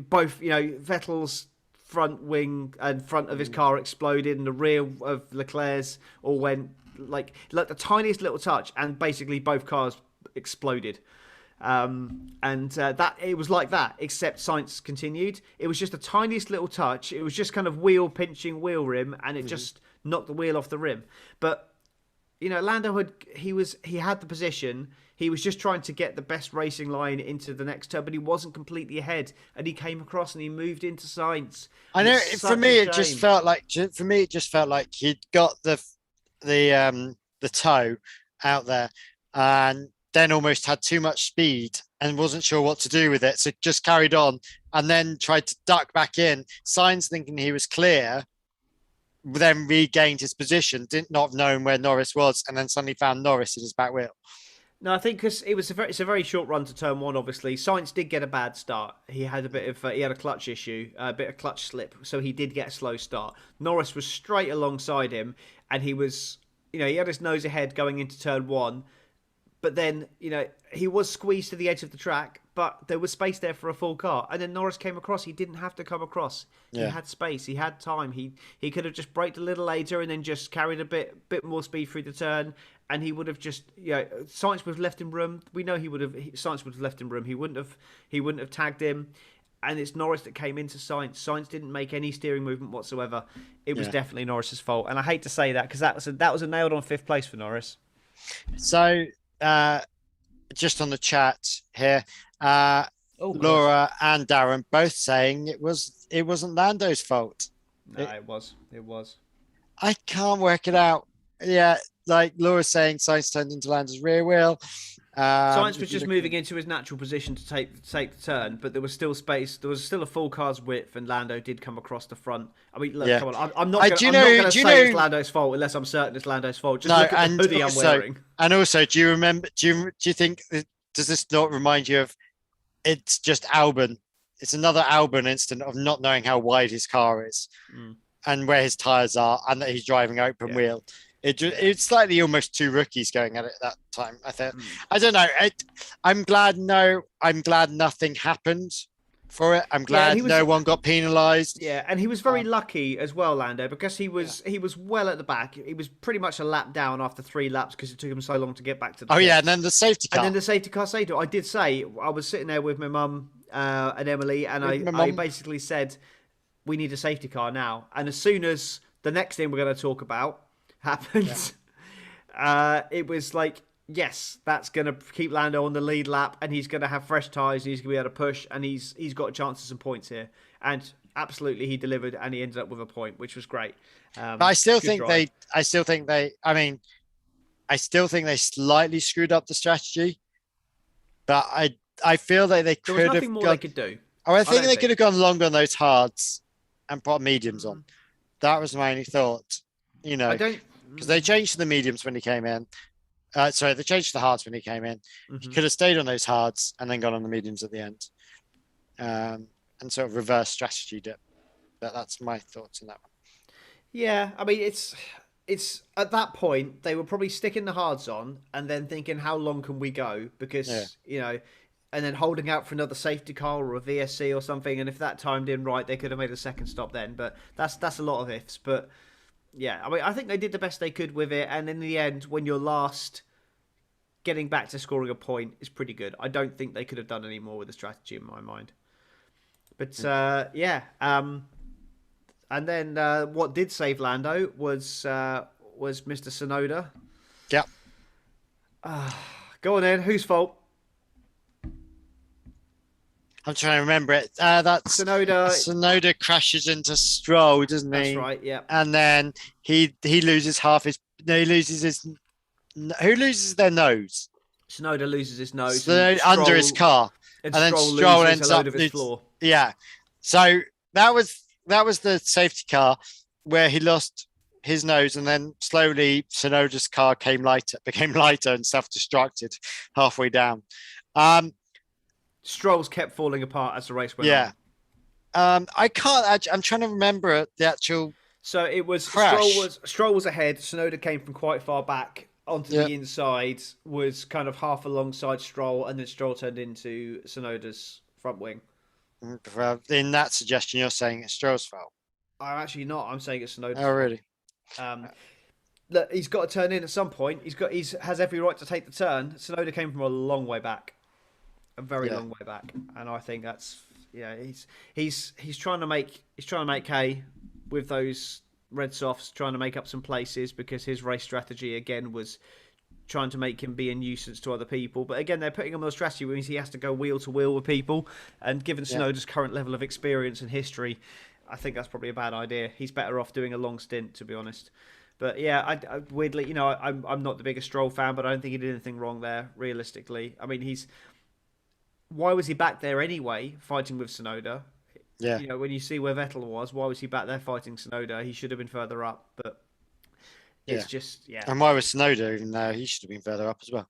Speaker 1: both, Vettel's front wing and front of his car exploded, and the rear of Leclerc's all went like the tiniest little touch, and basically both cars exploded. That it was like that, except Sainz continued. It was just the tiniest little touch. It was just kind of wheel pinching wheel rim, and it just knocked the wheel off the rim. But Lando he had the position. He was just trying to get the best racing line into the next turn, but he wasn't completely ahead, and he came across and he moved into Sainz.
Speaker 2: I know. For me, it just felt like he'd got the toe out there, and then almost had too much speed and wasn't sure what to do with it, so just carried on and then tried to duck back in. Sainz, thinking he was clear, then regained his position, did not know where Norris was, and then suddenly found Norris in his back wheel.
Speaker 1: No, I think because it's a very short run to turn one. Obviously, Sainz did get a bad start. He had a clutch issue, a bit of clutch slip, so he did get a slow start. Norris was straight alongside him, and he was, he had his nose ahead going into turn one, but then he was squeezed to the edge of the track, but there was space there for a full car, and then Norris came across. He didn't have to come across. Yeah. He had space. He had time. He could have just braked a little later and then just carried a bit more speed through the turn. And he would have just, Sainz would have left him room. We know Sainz would have left him room. He wouldn't have tagged him. And it's Norris that came into Sainz. Sainz didn't make any steering movement whatsoever. It was definitely Norris's fault. And I hate to say that because that was a nailed on fifth place for Norris.
Speaker 2: So, just on the chat here, Laura and Darren both saying it wasn't Lando's fault.
Speaker 1: No, it was.
Speaker 2: I can't work it out. Yeah. Like Laura saying, Sainz turned into Lando's rear wheel.
Speaker 1: Sainz was just moving into his natural position to take the turn, but there was still space. There was still a full car's width, and Lando did come across the front. I mean, look, come on. I'm not going to say it's Lando's fault unless I'm certain it's Lando's fault. Just look at the hoodie I'm wearing.
Speaker 2: And also, do you remember? Do you think? Does this not remind you of? It's just Albon. It's another Albon incident of not knowing how wide his car is, and where his tires are, and that he's driving open wheel. It's slightly almost two rookies going at it that time. I think. I don't know. I'm glad nothing happened for it. I'm glad no one got penalised.
Speaker 1: Yeah, and he was very lucky as well, Lando, because he was well at the back. He was pretty much a lap down after 3 laps because it took him so long to get back to the pits.
Speaker 2: And then the safety car.
Speaker 1: And then the safety car saved it. I did say, I was sitting there with my mum and Emily, and I basically said, we need a safety car now. And as soon as the next thing we're going to talk about happened, it was like, yes, that's going to keep Lando on the lead lap, and he's going to have fresh tyres, and he's going to be able to push, and he's got a chance of some points here. And absolutely, he delivered, and he ended up with a point, which was great.
Speaker 2: But I still think they slightly screwed up the strategy. But I feel like they could have.
Speaker 1: There was nothing more they could do.
Speaker 2: I think they could have gone longer on those hards and put mediums on. That was my only thought. Because they changed to the mediums when he came in. They changed to the hards when he came in. He could have stayed on those hards and then gone on the mediums at the end. And sort of reverse strategy dip. That's my thoughts on that one.
Speaker 1: Yeah, I mean, it's at that point, they were probably sticking the hards on and then thinking, how long can we go? Because, and then holding out for another safety car or a VSC or something. And if that timed in right, they could have made a second stop then. But that's a lot of ifs. But yeah, I mean, I think they did the best they could with it. And in the end, when you're last, getting back to scoring a point is pretty good. I don't think they could have done any more with the strategy in my mind. But and then what did save Lando was Mr. Tsunoda.
Speaker 2: Yeah.
Speaker 1: Go on then. Whose fault?
Speaker 2: I'm trying to remember it. That's Tsunoda crashes into Stroll, doesn't he?
Speaker 1: That's right. Yeah.
Speaker 2: And then he loses half his. No, he loses his. Who loses their nose?
Speaker 1: Tsunoda loses his nose
Speaker 2: under his car,
Speaker 1: and
Speaker 2: then
Speaker 1: Stroll ends up with his floor.
Speaker 2: Yeah. So that was the safety car where he lost his nose, and then slowly Tsunoda's car became lighter and self-destructed halfway down.
Speaker 1: Stroll's kept falling apart as the race went on.
Speaker 2: I can't. I'm trying to remember the actual.
Speaker 1: So it was
Speaker 2: crash.
Speaker 1: Stroll was ahead. Tsunoda came from quite far back onto the inside, was kind of half alongside Stroll, and then Stroll turned into Tsunoda's front wing.
Speaker 2: In that suggestion, you're saying it's Stroll's fault.
Speaker 1: I'm actually not. I'm saying it's Tsunoda's.
Speaker 2: Oh, really?
Speaker 1: Look, he's got to turn in at some point. He has every right to take the turn. Tsunoda came from a long way back. A very long way back, and I think that's he's trying to make hay with those red softs, trying to make up some places because his race strategy again was trying to make him be a nuisance to other people. But again, they're putting him on a strategy which means he has to go wheel to wheel with people. And given Tsunoda's current level of experience and history, I think that's probably a bad idea. He's better off doing a long stint, to be honest. But yeah, I weirdly, you know, I'm not the biggest Stroll fan, but I don't think he did anything wrong there, realistically. I mean, why was he back there anyway, fighting with Tsunoda?
Speaker 2: Yeah.
Speaker 1: You know, when you see where Vettel was, why was he back there fighting Tsunoda? He should have been further up, but it's just,
Speaker 2: And why was Tsunoda even there? He should have been further up as well.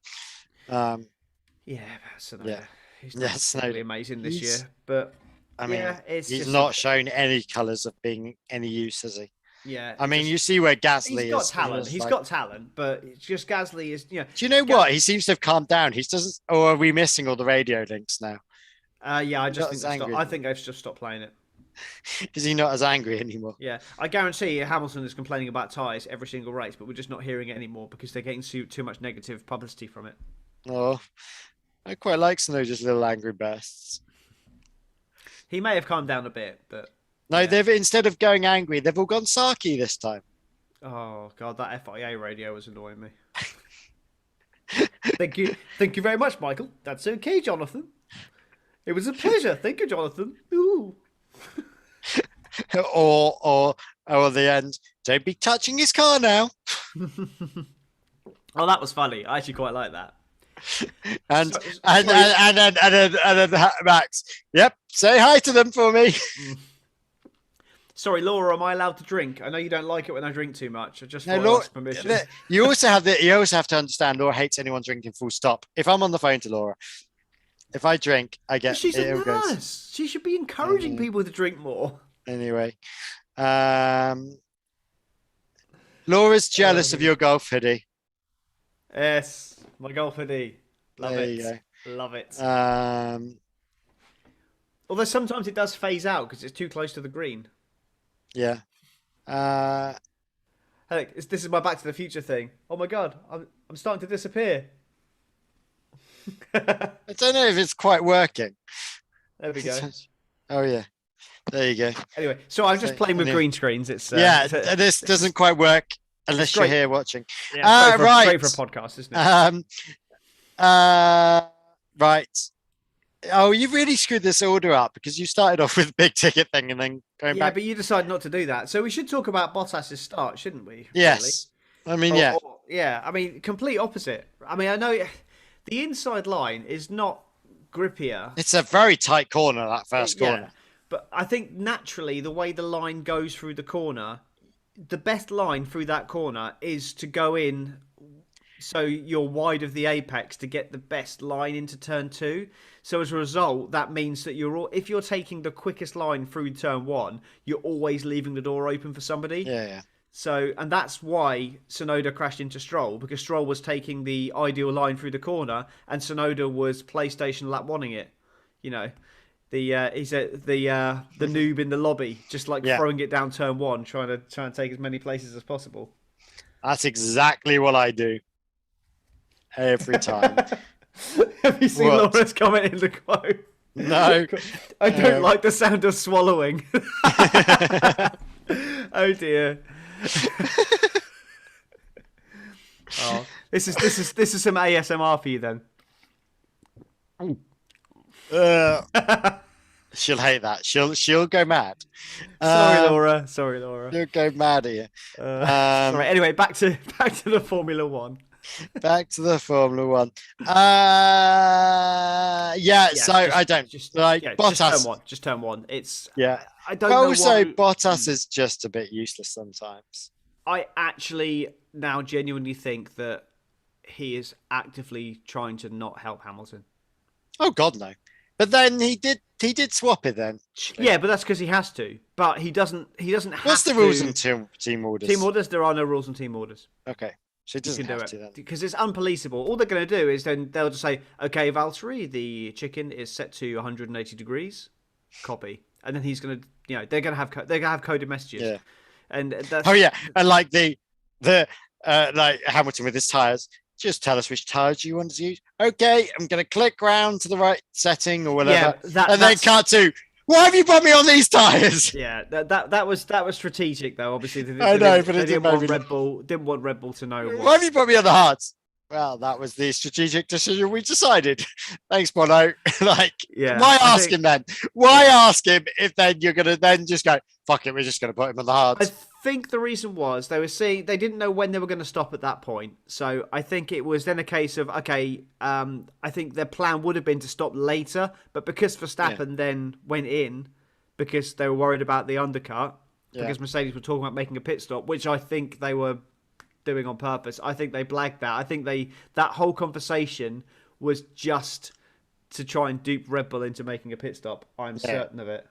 Speaker 1: Tsunoda. He's
Speaker 2: Tsunoda.
Speaker 1: amazing this year, but
Speaker 2: I mean,
Speaker 1: it's
Speaker 2: he's
Speaker 1: just
Speaker 2: not shown any colours of being any use, has he?
Speaker 1: Yeah.
Speaker 2: I mean, you see where Gasly
Speaker 1: he's got talent. He's got talent, but it's just Gasly is, you know.
Speaker 2: Do you know what? He seems to have calmed down. He doesn't. Or are we missing all the radio links now?
Speaker 1: I just think I think they've just stopped playing it.
Speaker 2: Is he not as angry anymore?
Speaker 1: Yeah, I guarantee you Hamilton is complaining about tyres every single race, but we're just not hearing it anymore because they're getting too much negative publicity from it.
Speaker 2: Oh, I quite like Tsunoda's little angry bursts.
Speaker 1: He may have calmed down a bit, but
Speaker 2: no, they've instead of going angry, they've all gone sarky this time.
Speaker 1: Oh god, that FIA radio was annoying me. Thank you very much, Michael. That's okay, Jonathan. It was a pleasure. Thank you, Jonathan. Ooh.
Speaker 2: or at the end, don't be touching his car now.
Speaker 1: Oh, that was funny. I actually quite like that.
Speaker 2: And then Max, yep, say hi to them for me.
Speaker 1: Sorry, Laura, am I allowed to drink? I know you don't like it when I drink too much. I just ask permission.
Speaker 2: You also have to understand Laura hates anyone drinking full stop. If I'm on the phone to Laura, if I drink, I get.
Speaker 1: She's a nurse. She should be encouraging people to drink more.
Speaker 2: Anyway, Laura's jealous of your golf hoodie.
Speaker 1: Yes, my golf hoodie. Love
Speaker 2: there
Speaker 1: it.
Speaker 2: You go.
Speaker 1: Love it.
Speaker 2: Although
Speaker 1: sometimes it does phase out because it's too close to the green.
Speaker 2: Yeah.
Speaker 1: Hey, this is my Back to the Future thing. Oh my god, I'm starting to disappear.
Speaker 2: I don't know if it's quite working.
Speaker 1: There we go.
Speaker 2: Oh yeah, there you go.
Speaker 1: Anyway, so I'm just playing with green screens. It's
Speaker 2: this doesn't quite work unless you're here watching.
Speaker 1: Yeah,
Speaker 2: right,
Speaker 1: great for a podcast, isn't it?
Speaker 2: Right. Oh, you really screwed this order up because you started off with big ticket thing and then going back.
Speaker 1: Yeah, but you decided not to do that. So we should talk about Bottas's start, shouldn't we?
Speaker 2: Yes.
Speaker 1: Really?
Speaker 2: I mean,
Speaker 1: yeah. I mean, complete opposite. I mean, I know the inside line is not grippier.
Speaker 2: It's a very tight corner, that first corner.
Speaker 1: But I think naturally the way the line goes through the corner, the best line through that corner is to go in so you're wide of the apex to get the best line into turn 2. So as a result, that means that if you're taking the quickest line through turn 1, you're always leaving the door open for somebody.
Speaker 2: Yeah.
Speaker 1: So, and that's why Tsunoda crashed into Stroll, because Stroll was taking the ideal line through the corner and Tsunoda was PlayStation lap wanting it. You know, he's the noob in the lobby, just throwing it down turn 1, trying to take as many places as possible.
Speaker 2: That's exactly what I do. Every time.
Speaker 1: Have you seen Laura's comment in the quote?
Speaker 2: No.
Speaker 1: I don't like the sound of swallowing. Oh dear. Oh, this is some ASMR for you then.
Speaker 2: She'll hate that. She'll go mad.
Speaker 1: Sorry, Laura.
Speaker 2: She'll go mad here.
Speaker 1: Sorry. Anyway, back to the Formula One.
Speaker 2: Back to the Formula One. So I don't Bottas.
Speaker 1: Just turn one. It's
Speaker 2: I don't know. Also, Bottas is just a bit useless sometimes.
Speaker 1: I actually now genuinely think that he is actively trying to not help Hamilton.
Speaker 2: Oh God, no! But then he did swap it then.
Speaker 1: Yeah, but that's because he has to. But he doesn't have
Speaker 2: What's the rules in team orders?
Speaker 1: Team orders? There are no rules in team orders.
Speaker 2: Okay. So it doesn't have to then.
Speaker 1: Because it's unpoliceable. All they're going to do is then they'll just say, okay, Valtteri, the chicken is set to 180 degrees. Copy. And then he's going to, they're going to have coded messages.
Speaker 2: Yeah.
Speaker 1: And that's...
Speaker 2: Oh yeah, and like the like Hamilton with his tires. Just tell us which tires you want to use. Okay, I'm going to click round to the right setting or whatever, and then cut to Why have you put me on these tyres?
Speaker 1: Yeah, that was strategic though. Obviously,
Speaker 2: I know, but it
Speaker 1: didn't
Speaker 2: didn't
Speaker 1: want
Speaker 2: make me-
Speaker 1: Didn't want Red Bull to know.
Speaker 2: Why have you put me on the hards? Well, that was the strategic decision we decided. Thanks, Bono. Like,
Speaker 1: Yeah,
Speaker 2: why
Speaker 1: I
Speaker 2: ask
Speaker 1: think-
Speaker 2: him then? Why ask him if then you're going to then just go, fuck it, we're just going to put him on the
Speaker 1: I
Speaker 2: hards?
Speaker 1: think the reason was they didn't know when they were going to stop at that point. So I think it was then a case of, okay, I think their plan would have been to stop later, but because Verstappen then went in, because they were worried about the undercut, because Mercedes were talking about making a pit stop, which I think they were doing on purpose. I think they blagged that. I think that whole conversation was just to try and dupe Red Bull into making a pit stop. I'm certain of it.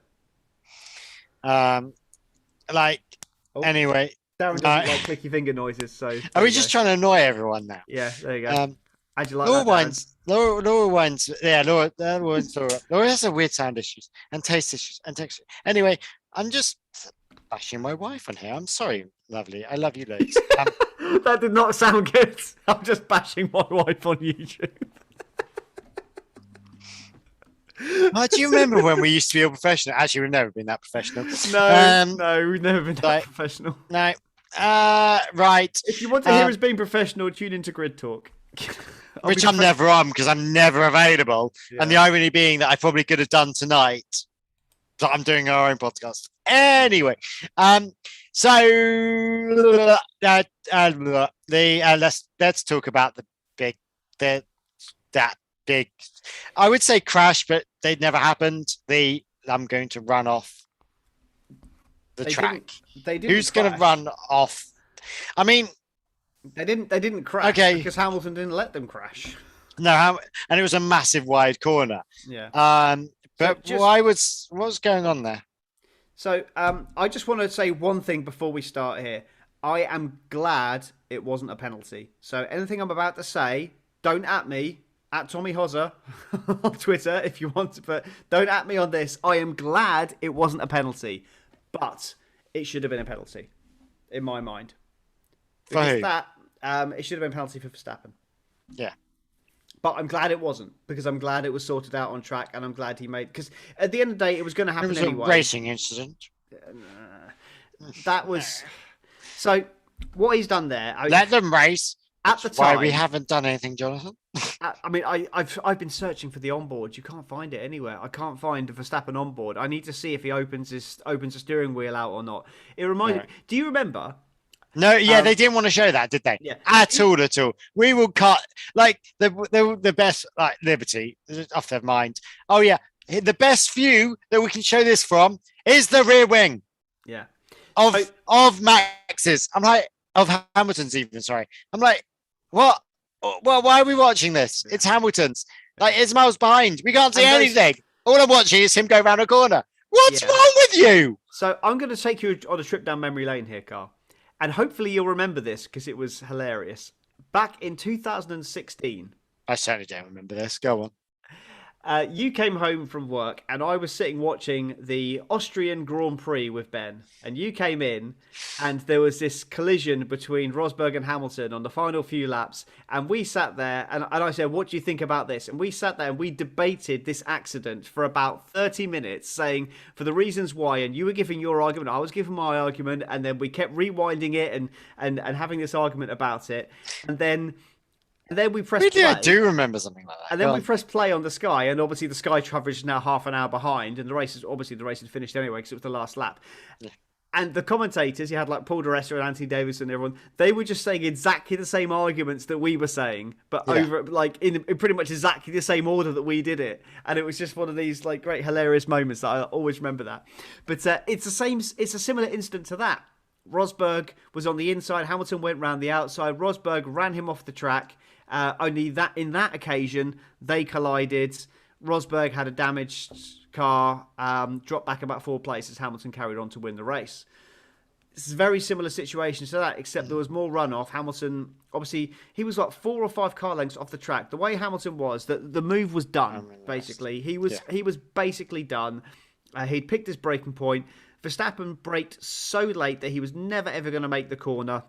Speaker 2: Anyway.
Speaker 1: Darren doesn't like clicky finger noises, so...
Speaker 2: Are we just trying to annoy everyone now?
Speaker 1: Yeah, there you go. How'd you like
Speaker 2: Laura
Speaker 1: that,
Speaker 2: Laura has a weird sound issues and taste issues and texture. Anyway, I'm just bashing my wife on here. I'm sorry, lovely. I love you loads.
Speaker 1: That did not sound good. I'm just bashing my wife on YouTube.
Speaker 2: Oh, do you remember when we used to be all professional? Actually, we've never been that professional.
Speaker 1: No, we've never been that professional.
Speaker 2: No. Right.
Speaker 1: If you want to hear us being professional, tune into Grid Talk.
Speaker 2: Which I'm never on because I'm never available.
Speaker 1: Yeah.
Speaker 2: And the irony being that I probably could have done tonight, but I'm doing our own podcast. Anyway, let's talk about that big, I would say crash, but they'd never happened. I'm going to run off the track.
Speaker 1: They didn't.
Speaker 2: Who's going to run off? I mean,
Speaker 1: they didn't crash because Hamilton didn't let them crash.
Speaker 2: No, and it was a massive wide corner.
Speaker 1: Yeah.
Speaker 2: But what's going on there?
Speaker 1: So I just want to say one thing before we start here. I am glad it wasn't a penalty. So anything I'm about to say, don't at me. At Tommy Hozzer on Twitter if you want to, but don't at me on this. I am glad it wasn't a penalty, but it should have been a penalty in my mind. Because it should have been a penalty for Verstappen.
Speaker 2: Yeah.
Speaker 1: But I'm glad it wasn't, because I'm glad it was sorted out on track, and I'm glad he made... Because at the end of the day, it was going to happen anyway.
Speaker 2: It was a racing incident.
Speaker 1: That was... So, what he's done there...
Speaker 2: Let them race.
Speaker 1: At the time...
Speaker 2: Why we haven't done anything, Jonathan.
Speaker 1: I mean, I've been searching for the onboard. You can't find it anywhere. I can't find the Verstappen onboard. I need to see if he opens the steering wheel out or not. It reminded me... Do you remember...
Speaker 2: No, they didn't want to show that, did they?
Speaker 1: Yeah.
Speaker 2: At all. We will cut like the best, like Liberty off their mind. Oh yeah, the best view that we can show this from is the rear wing.
Speaker 1: Yeah.
Speaker 2: Of Max's. I'm like of Hamilton's even. Sorry. I'm like, what? Well, why are we watching this? It's Hamilton's. Like it's miles behind. We can't see anything. All I'm watching is him go around a corner. What's wrong with you?
Speaker 1: So I'm going to take you on a trip down memory lane here, Carl. And hopefully you'll remember this because it was hilarious. Back in 2016...
Speaker 2: I certainly don't remember this. Go on.
Speaker 1: You came home from work and I was sitting watching the Austrian Grand Prix with Ben. And you came in and there was this collision between Rosberg and Hamilton on the final few laps. And we sat there and I said, what do you think about this? And we sat there and we debated this accident for about 30 minutes saying for the reasons why. And you were giving your argument, I was giving my argument. And then we kept rewinding it and having this argument about it. And then we pressed play.
Speaker 2: I do remember something like that.
Speaker 1: And then we pressed play on the Sky, and obviously the Sky coverage is now half an hour behind, and the race is finished anyway because it was the last lap. Yeah. And the commentators, you had like Paul di Resta and Anthony Davis and everyone, they were just saying exactly the same arguments that we were saying, but over like in pretty much exactly the same order that we did it. And it was just one of these like great hilarious moments that I always remember that. But it's a similar incident to that. Rosberg was on the inside, Hamilton went round the outside, Rosberg ran him off the track. Only that in that occasion, they collided. Rosberg had a damaged car, dropped back about 4 places. Hamilton carried on to win the race. It's a very similar situation to that, except there was more runoff. Hamilton, obviously, he was like 4 or 5 car lengths off the track. The way Hamilton was, that the move was done, basically. He was basically done. He'd picked his braking point. Verstappen braked so late that he was never, ever going to make the corner.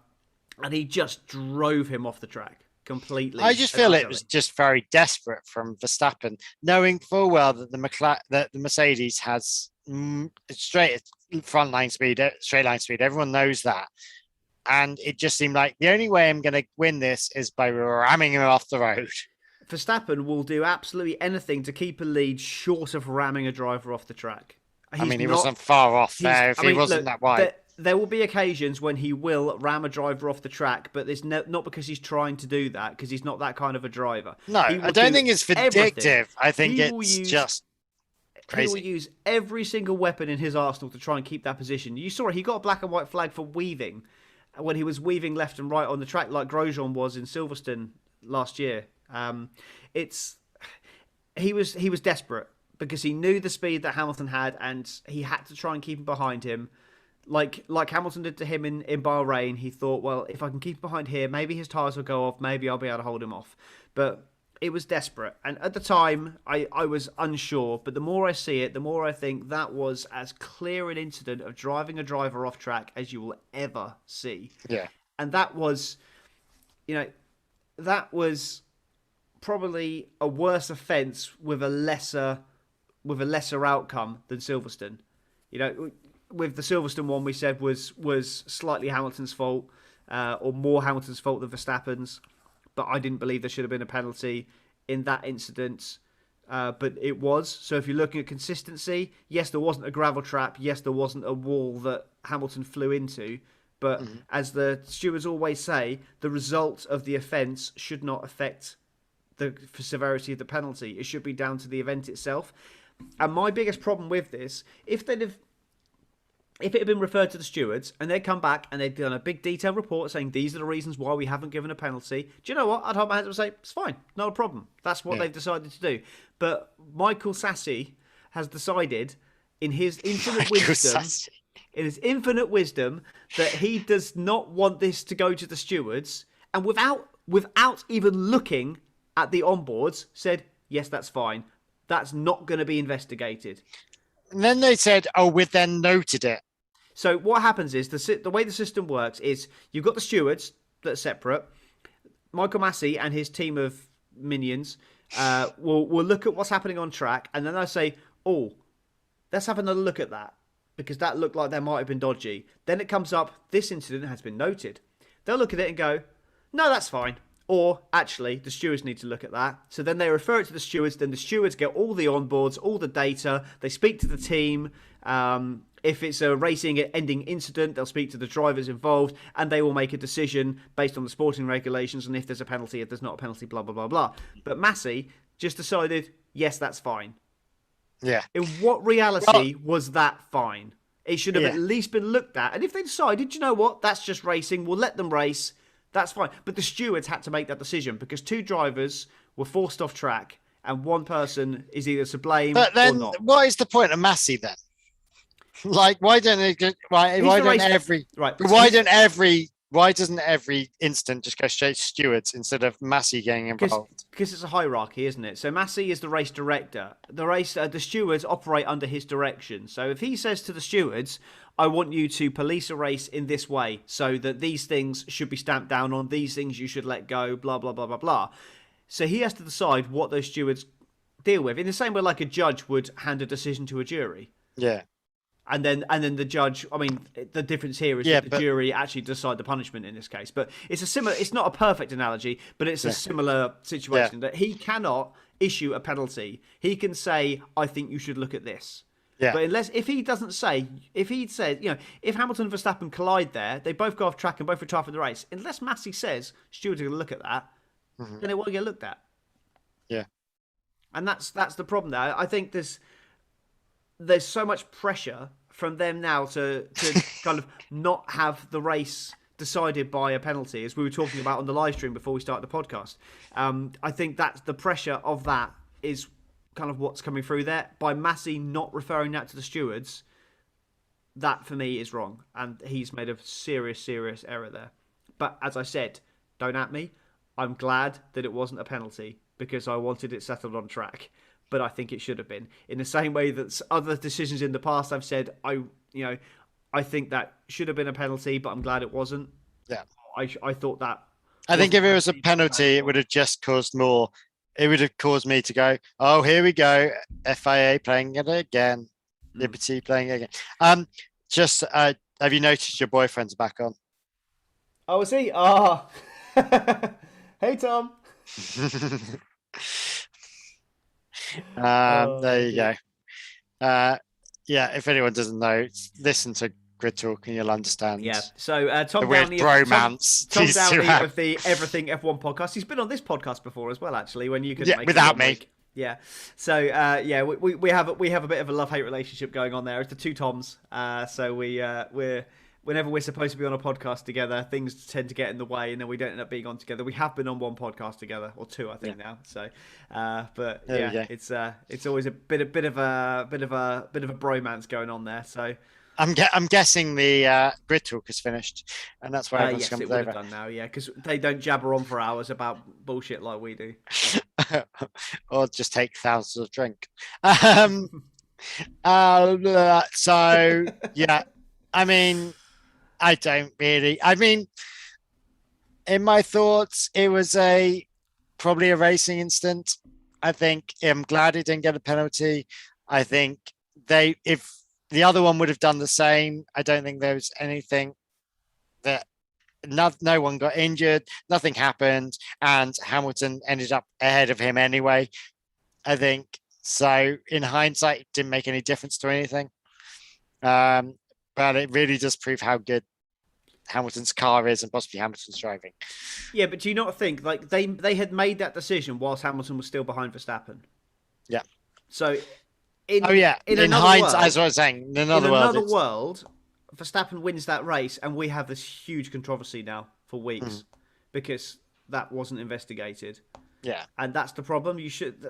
Speaker 1: And he just drove him off the track. completely.
Speaker 2: I just
Speaker 1: and
Speaker 2: feel it
Speaker 1: utterly.
Speaker 2: was just very desperate from Verstappen, knowing full well that the Mercedes has straight line speed. Everyone knows that. And it just seemed like the only way I'm going to win this is by ramming him off the road.
Speaker 1: Verstappen will do absolutely anything to keep a lead short of ramming a driver off the track.
Speaker 2: He wasn't far off there if he wasn't that wide.
Speaker 1: There will be occasions when he will ram a driver off the track, but it's not because he's trying to do that, because he's not that kind of a driver.
Speaker 2: No, I don't think it's vindictive.
Speaker 1: Everything.
Speaker 2: I think it's just crazy.
Speaker 1: He will use every single weapon in his arsenal to try and keep that position. You saw it. He got a black and white flag for weaving when he was weaving left and right on the track like Grosjean was in Silverstone last year. He was desperate because he knew the speed that Hamilton had, and he had to try and keep him behind him. Like Hamilton did to him in Bahrain, he thought, well, if I can keep him behind here, maybe his tyres will go off, maybe I'll be able to hold him off. But it was desperate. And at the time, I was unsure. But the more I see it, the more I think that was as clear an incident of driving a driver off track as you will ever see.
Speaker 2: Yeah.
Speaker 1: And that was probably a worse offence with a lesser outcome than Silverstone. With the Silverstone one, we said was slightly Hamilton's fault, or more Hamilton's fault than Verstappen's. But I didn't believe there should have been a penalty in that incident. But it was. So if you're looking at consistency, yes, there wasn't a gravel trap. Yes, there wasn't a wall that Hamilton flew into. But as the stewards always say, the result of the offence should not affect the severity of the penalty. It should be down to the event itself. And my biggest problem with this, if it had been referred to the stewards and they'd come back and they'd done a big detailed report saying these are the reasons why we haven't given a penalty, do you know what? I'd hold my hands up and say, it's fine, not a problem. That's what they've decided to do. But Michael Sassi has decided in his infinite wisdom, that he does not want this to go to the stewards, and without even looking at the onboards, said, yes, that's fine. That's not going to be investigated.
Speaker 2: And then they said, we've then noted it.
Speaker 1: So what happens is the way the system works is you've got the stewards that are separate. Michael Massey and his team of minions will look at what's happening on track, and then they'll say, let's have another look at that, because that looked like there might have been dodgy. Then it comes up, this incident has been noted. They'll look at it and go, no, that's fine. Or, actually, the stewards need to look at that. So then they refer it to the stewards. Then the stewards get all the onboards, all the data. They speak to the team. If it's a racing-ending incident, they'll speak to the drivers involved, and they will make a decision based on the sporting regulations and if there's a penalty, if there's not a penalty, blah, blah, blah, blah. But Massey just decided, yes, that's fine.
Speaker 2: Yeah.
Speaker 1: In what reality was that fine? It should have at least been looked at. And if they decided, you know what, that's just racing, we'll let them race, that's fine. But the stewards had to make that decision because two drivers were forced off track and one person is either to blame
Speaker 2: but then,
Speaker 1: or not.
Speaker 2: What is the point of Massey then? Like, why doesn't every incident just go straight to stewards instead of Massey getting involved?
Speaker 1: Because it's a hierarchy, isn't it? So Massey is the race director. The stewards operate under his direction. So if he says to the stewards, I want you to police a race in this way so that these things should be stamped down on, these things you should let go, blah, blah, blah, blah, blah. So he has to decide what those stewards deal with in the same way like a judge would hand a decision to a jury.
Speaker 2: Yeah.
Speaker 1: And then the judge, I mean, the difference here is that the jury actually decide the punishment in this case. But it's not a perfect analogy, but it's a similar situation that he cannot issue a penalty. He can say, I think you should look at this. Yeah. But if he said, if Hamilton and Verstappen collide there, they both go off track and both retire from the race. Unless Massey says, stewards are going to look at that, then it won't get looked at.
Speaker 2: Yeah.
Speaker 1: And that's the problem there. I think there's so much pressure from them now to kind of not have the race decided by a penalty, as we were talking about on the live stream before we started the podcast. I think that's the pressure of that is kind of what's coming through there. By Massey not referring that to the stewards, that for me is wrong. And he's made a serious, serious error there. But as I said, don't at me. I'm glad that it wasn't a penalty because I wanted it settled on track. But I think it should have been. In the same way that other decisions in the past I've said, I think that should have been a penalty, but I'm glad it wasn't.
Speaker 2: Yeah.
Speaker 1: I thought that
Speaker 2: I think if it was a penalty, it would have just caused more. It would have caused me to go, oh, here we go. FIA playing it again. Liberty playing it again. Have you noticed your boyfriend's back on?
Speaker 1: Oh, is he? Ah. Hey, Tom.
Speaker 2: There you go. Yeah, if anyone doesn't know, listen to Grid Talk and you'll understand.
Speaker 1: Yeah. So Tom
Speaker 2: the weird
Speaker 1: Downey,
Speaker 2: bromance.
Speaker 1: Tom Downey of the Everything F1 podcast. He's been on this podcast before as well, actually. When you could make
Speaker 2: without me.
Speaker 1: Week. Yeah. So yeah, we have a bit of a love-hate relationship going on there. It's the two Toms. So we're whenever we're supposed to be on a podcast together, things tend to get in the way, and then we don't end up being on together. We have been on one podcast together, or two, I think now. So, but yeah, it's always a bit of a bromance going on there. So.
Speaker 2: I'm guessing the Grid Talk is finished, and that's where everyone's
Speaker 1: yes, it would have done now, yeah, because they don't jabber on for hours about bullshit like we do,
Speaker 2: or just take thousands of drink. So yeah, I mean, in my thoughts, it was probably a racing incident. I think I'm glad he didn't get a penalty. I think if the other one would have done the same. I don't think there was anything that no one got injured. Nothing happened. And Hamilton ended up ahead of him anyway. I think so. In hindsight, it didn't make any difference to anything. But it really does prove how good Hamilton's car is and possibly Hamilton's driving.
Speaker 1: Yeah, but do you not think like they had made that decision whilst Hamilton was still behind Verstappen?
Speaker 2: Yeah.
Speaker 1: So
Speaker 2: in hindsight, as I was saying, in another
Speaker 1: world, Verstappen wins that race, and we have this huge controversy now for weeks because that wasn't investigated.
Speaker 2: Yeah,
Speaker 1: and that's the problem. You should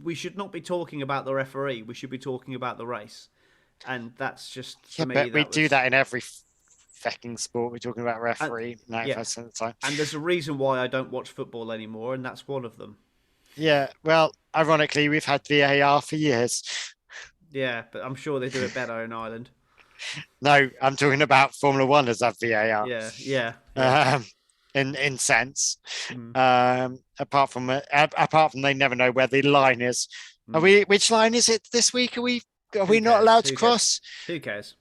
Speaker 1: we should not be talking about the referee. We should be talking about the race, and that's just for me.
Speaker 2: But we do that in every fucking sport. We're talking about referee 90% of the time.
Speaker 1: And there's a reason why I don't watch football anymore, and that's one of them.
Speaker 2: Yeah, well, ironically, we've had VAR for years.
Speaker 1: Yeah, but I'm sure they do it better in Ireland.
Speaker 2: No, I'm talking about Formula One has had VAR.
Speaker 1: Yeah.
Speaker 2: In sense, apart from they never know where the line is. Are we? Which line is it this week? Are we not allowed to cross?
Speaker 1: Who cares?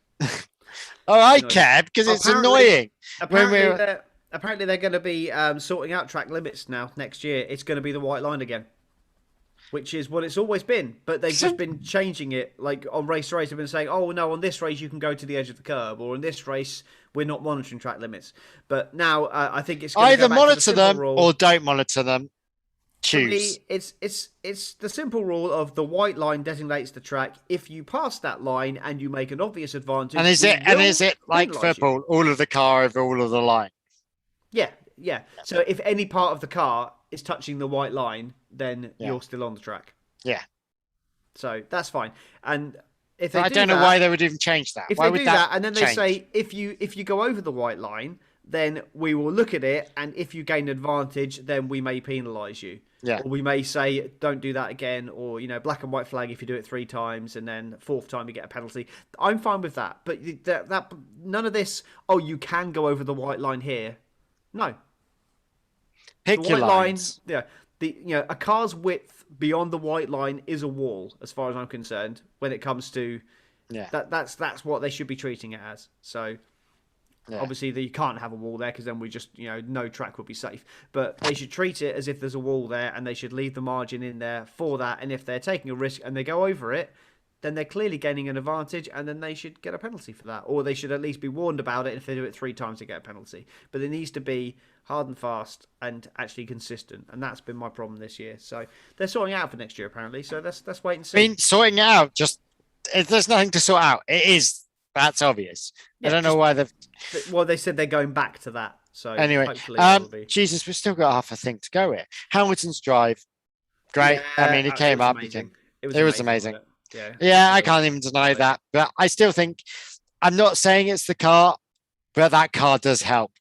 Speaker 2: Oh, I care because it's annoying.
Speaker 1: Apparently, they're going to be sorting out track limits now next year. It's going to be the white line again, which is what it's always been. But they've just been changing it. Like on race to race, they've been saying, "Oh no, on this race you can go to the edge of the curb," or "In this race we're not monitoring track limits." But now I think it's going
Speaker 2: either
Speaker 1: to
Speaker 2: monitor them
Speaker 1: rule.
Speaker 2: or don't monitor them. Choose.
Speaker 1: For me, it's the simple rule of the white line designates the track. If you pass that line and you make an obvious advantage,
Speaker 2: and is it like football, all of the car over all of the line?
Speaker 1: Yeah. So if any part of the car is touching the white line, then you're still on the track.
Speaker 2: Yeah.
Speaker 1: So that's fine. And if they
Speaker 2: I don't know why they would even change that.
Speaker 1: If
Speaker 2: why
Speaker 1: they
Speaker 2: would
Speaker 1: do
Speaker 2: that
Speaker 1: and then they say if you go over the white line, then we will look at it, and if you gain advantage, then we may penalise you.
Speaker 2: Yeah.
Speaker 1: Or we may say don't do that again, or black and white flag if you do it 3 times, and then 4th time you get a penalty. I'm fine with that, but that none of this. Oh, you can go over the white line here. No.
Speaker 2: Pick your lines.
Speaker 1: Line, a car's width beyond the white line is a wall, as far as I'm concerned. When it comes to that's what they should be treating it as. So. Yeah. Obviously, you can't have a wall there because then we just, no track would be safe. But they should treat it as if there's a wall there, and they should leave the margin in there for that. And if they're taking a risk and they go over it, then they're clearly gaining an advantage, and then they should get a penalty for that. Or they should at least be warned about it. If they do it 3 times, they get a penalty. But it needs to be hard and fast and actually consistent. And that's been my problem this year. So they're sorting it out for next year, apparently. So let's wait and see.
Speaker 2: Sorting it out, there's nothing to sort out. It is. That's obvious. I don't know why they've.
Speaker 1: Well, they said they're going back to that. So
Speaker 2: anyway, Jesus, we've still got half a thing to go with. Hamilton's drive, great.
Speaker 1: Yeah,
Speaker 2: it came up.
Speaker 1: It
Speaker 2: was amazing.
Speaker 1: Yeah,
Speaker 2: I can't even deny that. But I still think I'm not saying it's the car, but that car does help.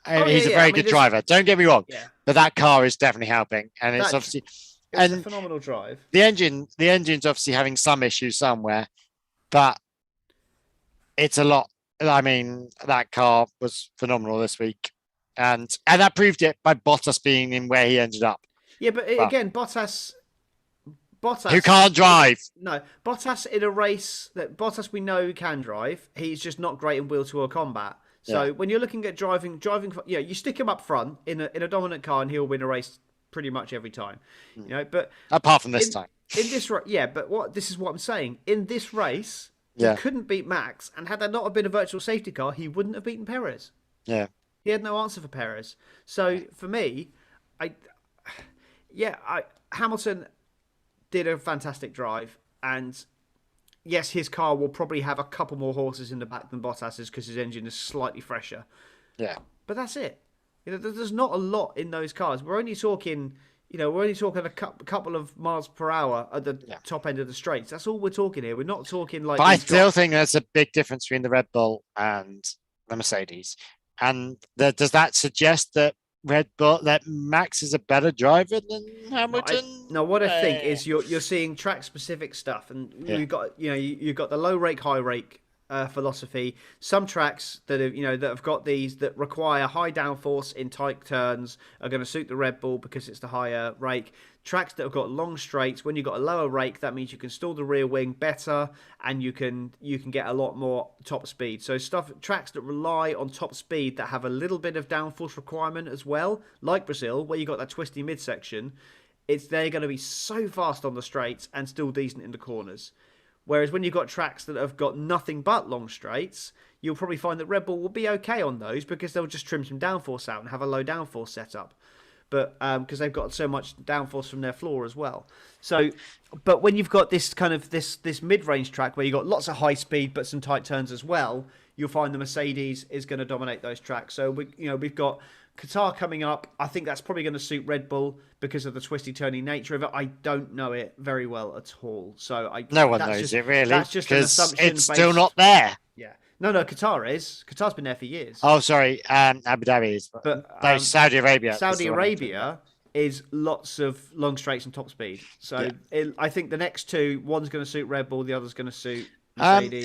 Speaker 2: He's a very good driver. Don't get me wrong, but that car is definitely helping, and it's obviously
Speaker 1: a phenomenal drive.
Speaker 2: The engine's obviously having some issues somewhere, but it's a lot. I mean, that car was phenomenal this week. And that proved it by Bottas being in where he ended up.
Speaker 1: Yeah, but
Speaker 2: Well,
Speaker 1: again, Bottas
Speaker 2: who can't drive.
Speaker 1: No, Bottas in a race that Bottas we know can drive. He's just not great in wheel-to-wheel combat. So when you're looking at driving, you stick him up front in a dominant car, and he'll win a race pretty much every time. You know, but
Speaker 2: apart from this time,
Speaker 1: in this this is what I'm saying. In this race, he couldn't beat Max, and had there not have been a virtual safety car, he wouldn't have beaten Perez.
Speaker 2: Yeah,
Speaker 1: he had no answer for Perez. So for me, Hamilton did a fantastic drive, and yes, his car will probably have a couple more horses in the back than Bottas's because his engine is slightly fresher.
Speaker 2: Yeah,
Speaker 1: but that's it. You know, there's not a lot in those cars. We're only talking a couple of miles per hour at the top end of the straights. That's all we're talking here. We're not talking like.
Speaker 2: But I still think there's a big difference between the Red Bull and the Mercedes. And does that suggest that Max is a better driver than Hamilton?
Speaker 1: No, what I think is you're seeing track specific stuff, and you've got the low rake, high rake philosophy. Some tracks that have got these that require high downforce in tight turns are going to suit the Red Bull because it's the higher rake. Tracks that have got long straights, when you've got a lower rake, that means you can stall the rear wing better, and you can get a lot more top speed. So tracks that rely on top speed that have a little bit of downforce requirement as well, like Brazil, where you got that twisty midsection, they're going to be so fast on the straights and still decent in the corners. Whereas when you've got tracks that have got nothing but long straights, you'll probably find that Red Bull will be okay on those because they'll just trim some downforce out and have a low downforce setup. But because they've got so much downforce from their floor as well. So, but when you've got this kind of this mid-range track where you've got lots of high speed but some tight turns as well, you'll find the Mercedes is going to dominate those tracks. So we've got Qatar coming up. I think that's probably going to suit Red Bull because of the twisty, turny nature of it. I don't know it very well at all. So
Speaker 2: no one knows it really.
Speaker 1: That's just an assumption.
Speaker 2: It's still not there.
Speaker 1: Yeah. No, Qatar is. Qatar's been there for years.
Speaker 2: Oh, sorry. Abu Dhabi is. But Saudi Arabia.
Speaker 1: Saudi Arabia is lots of long straights and top speed. So I think the next two, one's going to suit Red Bull, the other's going to suit Mercedes.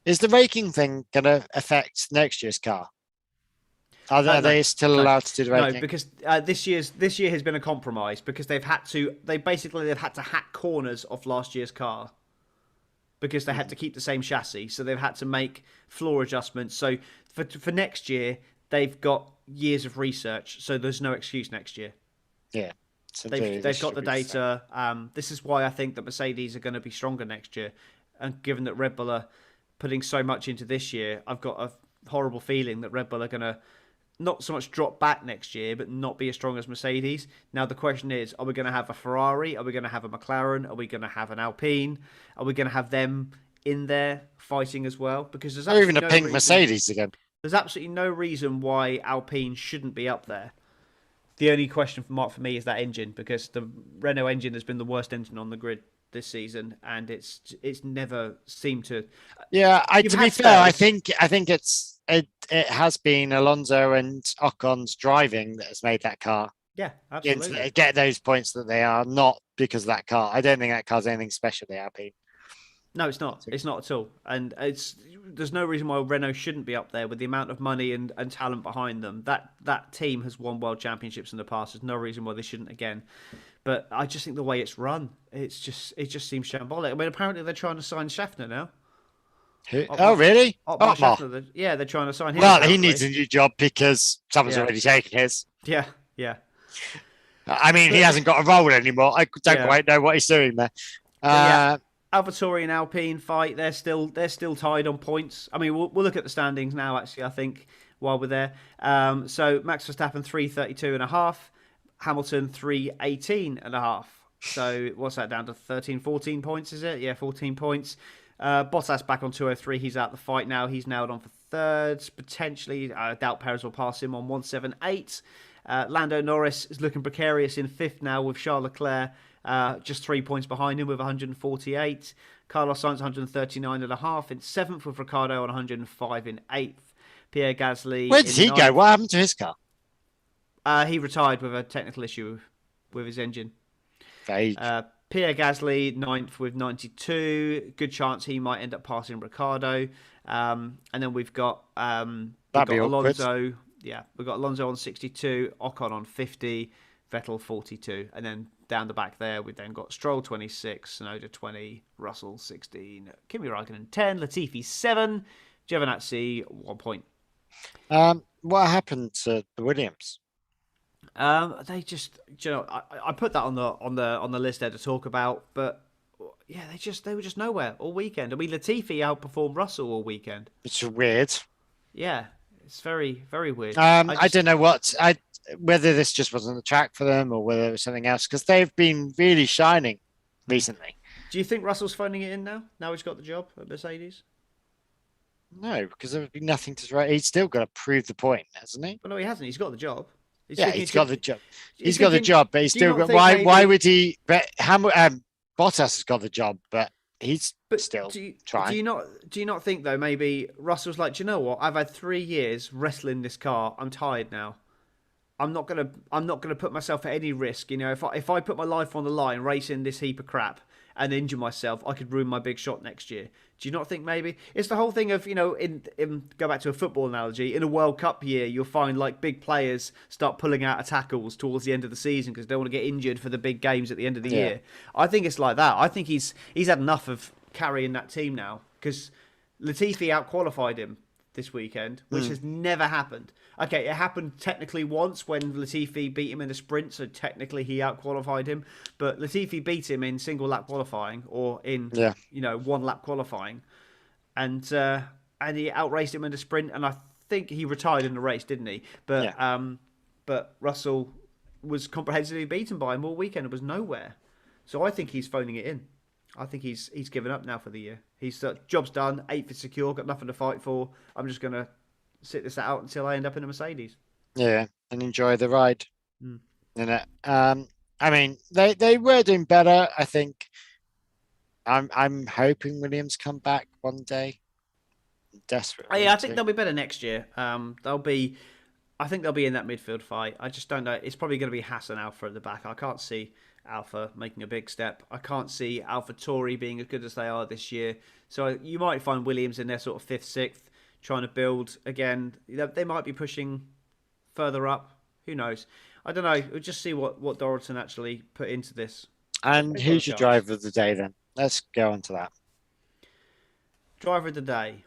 Speaker 2: Is the raking thing going to affect next year's car? Are they still allowed to do the raking?
Speaker 1: No, because this year has been a compromise because they've had to hack corners off last year's car. Because they had to keep the same chassis, so they've had to make floor adjustments. So for next year, they've got years of research, so there's no excuse next year.
Speaker 2: Yeah, so
Speaker 1: they've got the data. This is why I think that Mercedes are going to be stronger next year, and given that Red Bull are putting so much into this year, I've got a horrible feeling that Red Bull are going to not so much drop back next year, but not be as strong as Mercedes. Now, the question is, are we going to have a Ferrari? Are we going to have a McLaren? Are we going to have an Alpine? Are we going to have them in there fighting as well? Because there's
Speaker 2: even a pink Mercedes again.
Speaker 1: There's absolutely no reason why Alpine shouldn't be up there. The only question mark for me is that engine, because the Renault engine has been the worst engine on the grid this season, and it's never seemed to.
Speaker 2: Yeah, to be fair, I think it has been Alonso and Ocon's driving that has made that car.
Speaker 1: Yeah, absolutely.
Speaker 2: Get those points that they are, not because of that car. I don't think that car's anything special, the Alpine.
Speaker 1: No, it's not. It's not at all. And there's no reason why Renault shouldn't be up there with the amount of money and talent behind them. That team has won world championships in the past. There's no reason why they shouldn't again. But I just think the way it's run, it just seems shambolic. I mean, apparently they're trying to sign Schaffner now.
Speaker 2: Really?
Speaker 1: Schaffner, they're trying to sign him.
Speaker 2: Well, he needs a new job because someone's already taken his.
Speaker 1: Yeah.
Speaker 2: I mean, he hasn't got a role anymore. I don't quite know what he's doing there.
Speaker 1: AlphaTauri and Alpine fight. They're still tied on points. I mean, we'll look at the standings now. Actually, I think while we're there. So Max Verstappen 332.5, Hamilton 318.5. So what's that down to 13, 14 points? Is it? Yeah, 14 points. Bottas back on 203. He's out the fight now. He's nailed on for third. Potentially, I doubt Perez will pass him on 178. Lando Norris is looking precarious in fifth now with Charles Leclerc just 3 points behind him with 148. Carlos Sainz 139.5 in seventh with Ricciardo on 105 in eighth. Pierre Gasly.
Speaker 2: Where did he go? What happened to his car?
Speaker 1: He retired with a technical issue with his engine.
Speaker 2: Vague.
Speaker 1: Pierre Gasly, 9th with 92. Good chance he might end up passing Ricciardo. And then we've got
Speaker 2: That'd be awkward.
Speaker 1: Alonso. Yeah, we've got Alonso on 62, Ocon on 50, Vettel 42, and then down the back there we've then got Stroll 26, Tsunoda 20, Russell 16, Kimi Raikkonen 10, Latifi 7, Giovinazzi 1 point.
Speaker 2: What happened to the Williams?
Speaker 1: They just, I put that on the list there to talk about, but yeah, they were just nowhere all weekend. I mean, Latifi outperformed Russell all weekend.
Speaker 2: It's weird.
Speaker 1: Yeah, it's very, very weird.
Speaker 2: I don't know whether this just wasn't the track for them or whether it was something else, because they've been really shining recently.
Speaker 1: Do you think Russell's phoning it in now? Now he's got the job at Mercedes?
Speaker 2: No, because there would be nothing to write. He's still got to prove the point, hasn't he?
Speaker 1: But no, he hasn't. He's got the job.
Speaker 2: He's got the job. He's got the job, but he's still got. Why would he? But Bottas has got the job, but he's still trying.
Speaker 1: Do you not think though? Maybe Russell's like, do you know what? I've had 3 years wrestling this car. I'm tired now. I'm not gonna put myself at any risk. If I put my life on the line racing this heap of crap and injure myself, I could ruin my big shot next year. Do you not think maybe it's the whole thing of in go back to a football analogy, in a World Cup year you'll find like big players start pulling out of tackles towards the end of the season because they don't want to get injured for the big games at the end of the year. I think it's like that. I think he's had enough of carrying that team now because Latifi outqualified him this weekend, which has never happened. Okay, it happened technically once when Latifi beat him in the sprint, so technically he outqualified him. But Latifi beat him in single lap qualifying or in 1 lap qualifying, and he outraced him in the sprint. And I think he retired in the race, didn't he? But Russell was comprehensively beaten by him all weekend. It was nowhere. So I think he's phoning it in. I think he's given up now for the year. He's job's done. 8th is secure. Got nothing to fight for. I'm just gonna sit this out until I end up in a Mercedes.
Speaker 2: Yeah, and enjoy the ride. I mean, they were doing better. I think. I'm hoping Williams come back one day. Desperately.
Speaker 1: Yeah, I think they'll be better next year. I think they'll be in that midfield fight. I just don't know. It's probably going to be Haas and Alfa at the back. I can't see Alfa making a big step. I can't see AlphaTauri being as good as they are this year. So you might find Williams in their sort of 5th, 6th, trying to build again. They might be pushing further up. Who knows? I don't know. We'll just see what Doralton actually put into this.
Speaker 2: And who's your driver of the day then? Let's go on to that.
Speaker 1: Driver of the day.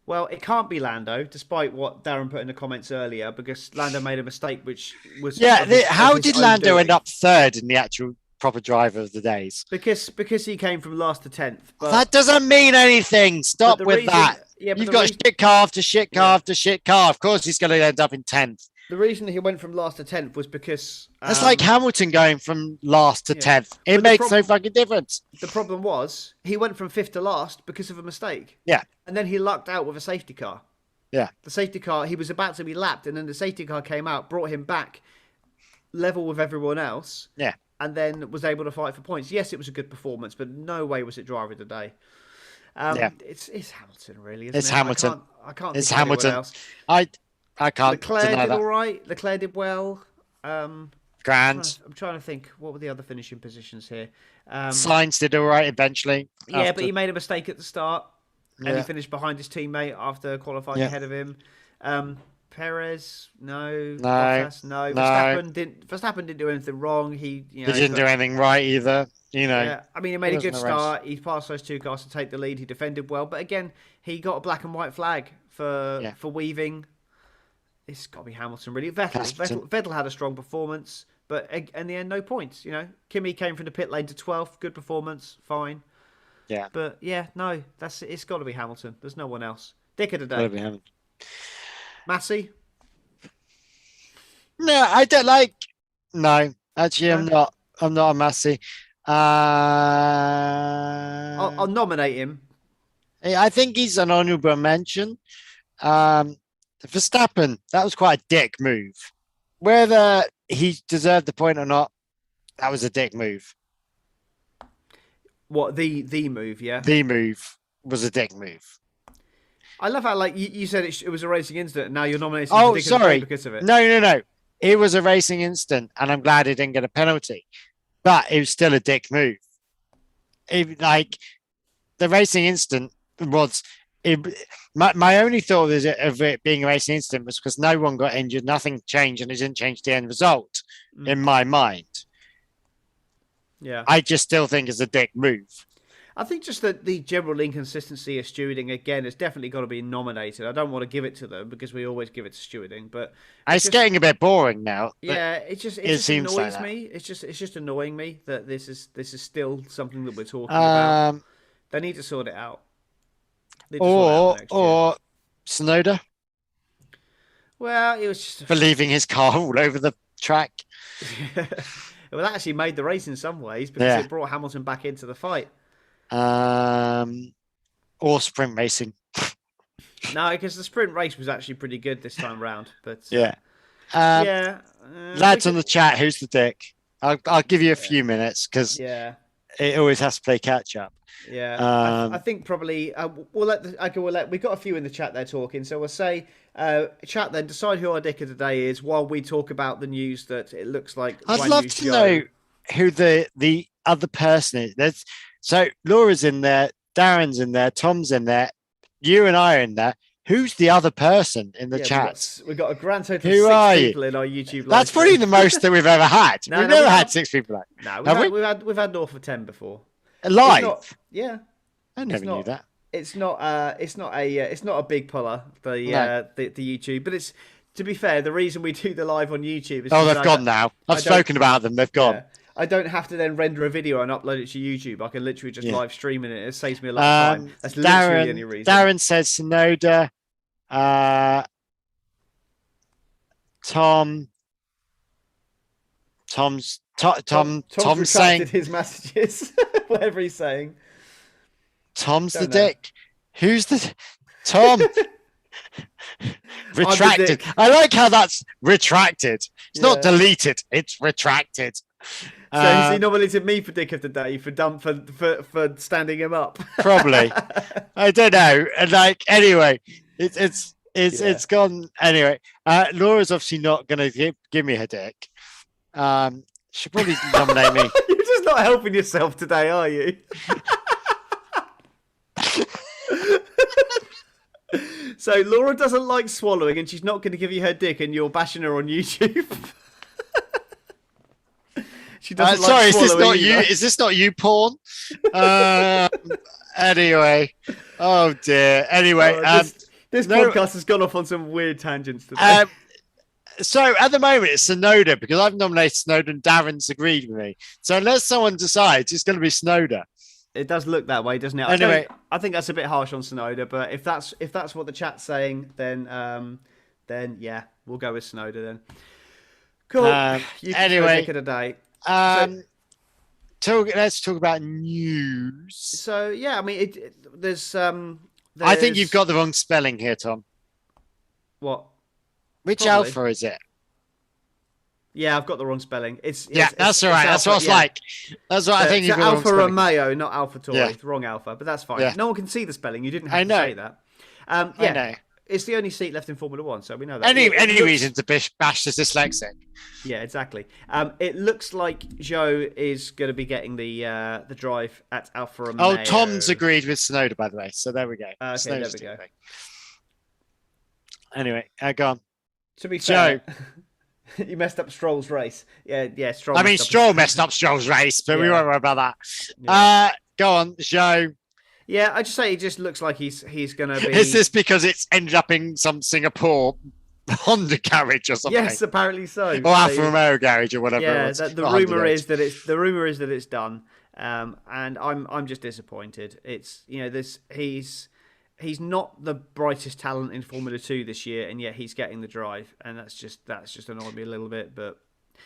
Speaker 1: Well, it can't be Lando, despite what Darren put in the comments earlier, because Lando made a mistake, which was...
Speaker 2: Yeah, how did Lando end up 3rd in the actual proper driver of the days?
Speaker 1: Because he came from last to 10th. But
Speaker 2: that doesn't mean anything. Stop with that.
Speaker 1: Yeah,
Speaker 2: You've got shit car after shit car after shit car. Of course he's going to end up in 10th.
Speaker 1: The reason he went from last to 10th was because...
Speaker 2: That's like Hamilton going from last to 10th. It makes no fucking difference.
Speaker 1: The problem was, he went from 5th to last because of a mistake.
Speaker 2: Yeah.
Speaker 1: And then he lucked out with a safety car.
Speaker 2: Yeah.
Speaker 1: The safety car, he was about to be lapped, and then the safety car came out, brought him back level with everyone else.
Speaker 2: Yeah.
Speaker 1: And then was able to fight for points. Yes, it was a good performance, but no way was it driver of the day. It's Hamilton, really, isn't it?
Speaker 2: It's Hamilton.
Speaker 1: I can't
Speaker 2: it's
Speaker 1: think of
Speaker 2: Hamilton.
Speaker 1: anyone else.
Speaker 2: I can't
Speaker 1: Leclerc
Speaker 2: deny
Speaker 1: did
Speaker 2: that.
Speaker 1: all right. Leclerc did well.
Speaker 2: Grand.
Speaker 1: I'm trying to think. What were the other finishing positions here?
Speaker 2: Sainz did all right eventually.
Speaker 1: Yeah, but he made a mistake at the start. And he finished behind his teammate after qualifying ahead of him. Perez, no. Bottas, no. Verstappen didn't do anything wrong. He
Speaker 2: didn't do anything right either.
Speaker 1: Yeah, I mean, he made a good start. He passed those 2 cars to take the lead. He defended well, but again, he got a black and white flag for weaving. It's got to be Hamilton, really. Vettel had a strong performance, but in the end, no points. Kimi came from the pit lane to 12th. Good performance, fine.
Speaker 2: Yeah,
Speaker 1: but no. It's got to be Hamilton. There's no one else. Dick of the day. Massey?
Speaker 2: No, I don't like. No, actually, I'm not. I'm not a Massey.
Speaker 1: I'll nominate him.
Speaker 2: I think he's an honourable mention. Verstappen, that was quite a dick move. Whether he deserved the point or not, that was a dick move.
Speaker 1: What, the move, yeah?
Speaker 2: The move was a dick move.
Speaker 1: I love how, you said it was a racing incident, and now you're nominating him for
Speaker 2: sorry.
Speaker 1: because of it.
Speaker 2: No. It was a racing incident, and I'm glad he didn't get a penalty. But it was still a dick move. the racing incident was. My only thought of it being a racing incident was because no one got injured, nothing changed, and it didn't change the end result in my mind.
Speaker 1: Yeah.
Speaker 2: I just still think it's a dick move.
Speaker 1: I think just that the general inconsistency of stewarding, again, has definitely got to be nominated. I don't want to give it to them because we always give it to stewarding, but
Speaker 2: it's getting a bit boring now.
Speaker 1: Yeah, it just
Speaker 2: seems
Speaker 1: annoys
Speaker 2: like
Speaker 1: me. It's just annoying me that this is still something that we're talking about. They need to sort it out.
Speaker 2: Or Tsunoda.
Speaker 1: Well, it was just
Speaker 2: for leaving his car all over the track.
Speaker 1: Well, that actually made the race in some ways because it brought Hamilton back into the fight.
Speaker 2: Or sprint racing.
Speaker 1: No, because the sprint race was actually pretty good this time round. But
Speaker 2: lads on the chat, who's the dick? I'll give you a few minutes because it always has to play catch up.
Speaker 1: Yeah, I think probably we've got a few in the chat there talking, so we'll say chat then decide who our dick of the day is while we talk about the news that it looks like.
Speaker 2: I'd love to know who the other person is. So Laura's in there, Darren's in there, Tom's in there, you and I are in there. Who's the other person in the chat?
Speaker 1: We've got a grand total of 6 people in our YouTube live.
Speaker 2: That's probably the most that we've ever had. We've never had 6 people.
Speaker 1: We've had north of 10 before.
Speaker 2: Live? I never knew that.
Speaker 1: It's not a big puller, the YouTube, but it's, to be fair, the reason we do the live on YouTube is
Speaker 2: they've gone now. I've spoken about them. They've gone.
Speaker 1: I don't have to then render a video and upload it to YouTube. I can literally just live stream it. It saves me a lot of time. That's literally the only reason.
Speaker 2: Darren says Tsunoda. Tom's saying
Speaker 1: his messages. Whatever he's saying.
Speaker 2: Tom's the dick. Who's the Tom? Retracted. I like how that's retracted. It's not deleted. It's retracted.
Speaker 1: So has he nominated me for dick of the day for standing him up?
Speaker 2: Probably. I don't know. And anyway, it's gone anyway. Laura's obviously not going to give me her dick. She'll probably nominate me.
Speaker 1: You're just not helping yourself today, are you? So Laura doesn't like swallowing, and she's not going to give you her dick, and you're bashing her on YouTube. She doesn't like swallowing.
Speaker 2: Is this not you porn? Anyway, oh dear. Anyway,
Speaker 1: this podcast has gone off on some weird tangents today.
Speaker 2: So at the moment it's Tsunoda because I've nominated Tsunoda and Darren's agreed with me. So unless someone decides, it's going to be Tsunoda.
Speaker 1: It does look that way, doesn't it?
Speaker 2: Anyway,
Speaker 1: I think that's a bit harsh on Tsunoda, but if that's what the chat's saying, then yeah, we'll go with Tsunoda then. Cool.
Speaker 2: Anyway,
Speaker 1: dick of the day.
Speaker 2: Let's talk about news.
Speaker 1: So yeah, I mean, there's.
Speaker 2: I think you've got the wrong spelling here, Tom.
Speaker 1: What?
Speaker 2: Which
Speaker 1: Probably.
Speaker 2: alpha is it?
Speaker 1: Yeah, I've got the wrong spelling. It's
Speaker 2: that's all right. That's what it's like. That's what I think.
Speaker 1: It's Alfa Romeo, not Alpha Tauri.
Speaker 2: Yeah.
Speaker 1: It's wrong Alpha, but that's fine.
Speaker 2: Yeah.
Speaker 1: No one can see the spelling. You didn't have to say that.
Speaker 2: I know.
Speaker 1: It's the only seat left in Formula One, so we know that.
Speaker 2: Any reason to bash the dyslexic?
Speaker 1: Yeah, exactly. It looks like Zhou is going to be getting the drive at Alfa Romeo.
Speaker 2: Oh, Tom's agreed with Tsunoda, by the way. So there we go.
Speaker 1: Okay, there we go.
Speaker 2: Anyway, go on.
Speaker 1: To be fair, you messed up Stroll's race. Yeah, Stroll.
Speaker 2: Stroll messed up Stroll's race, but we won't worry about that. Yeah. Go on, Zhou.
Speaker 1: Yeah, I just say it just looks like he's going to be.
Speaker 2: Is this because it's ended up in some Singapore Honda garage or something?
Speaker 1: Yes, apparently so.
Speaker 2: Or Alfa Romeo garage or whatever.
Speaker 1: Yeah, the rumor is that it's done, and I'm just disappointed. It's he's not the brightest talent in Formula 2 this year, and yet he's getting the drive, and that's just annoyed me a little bit. But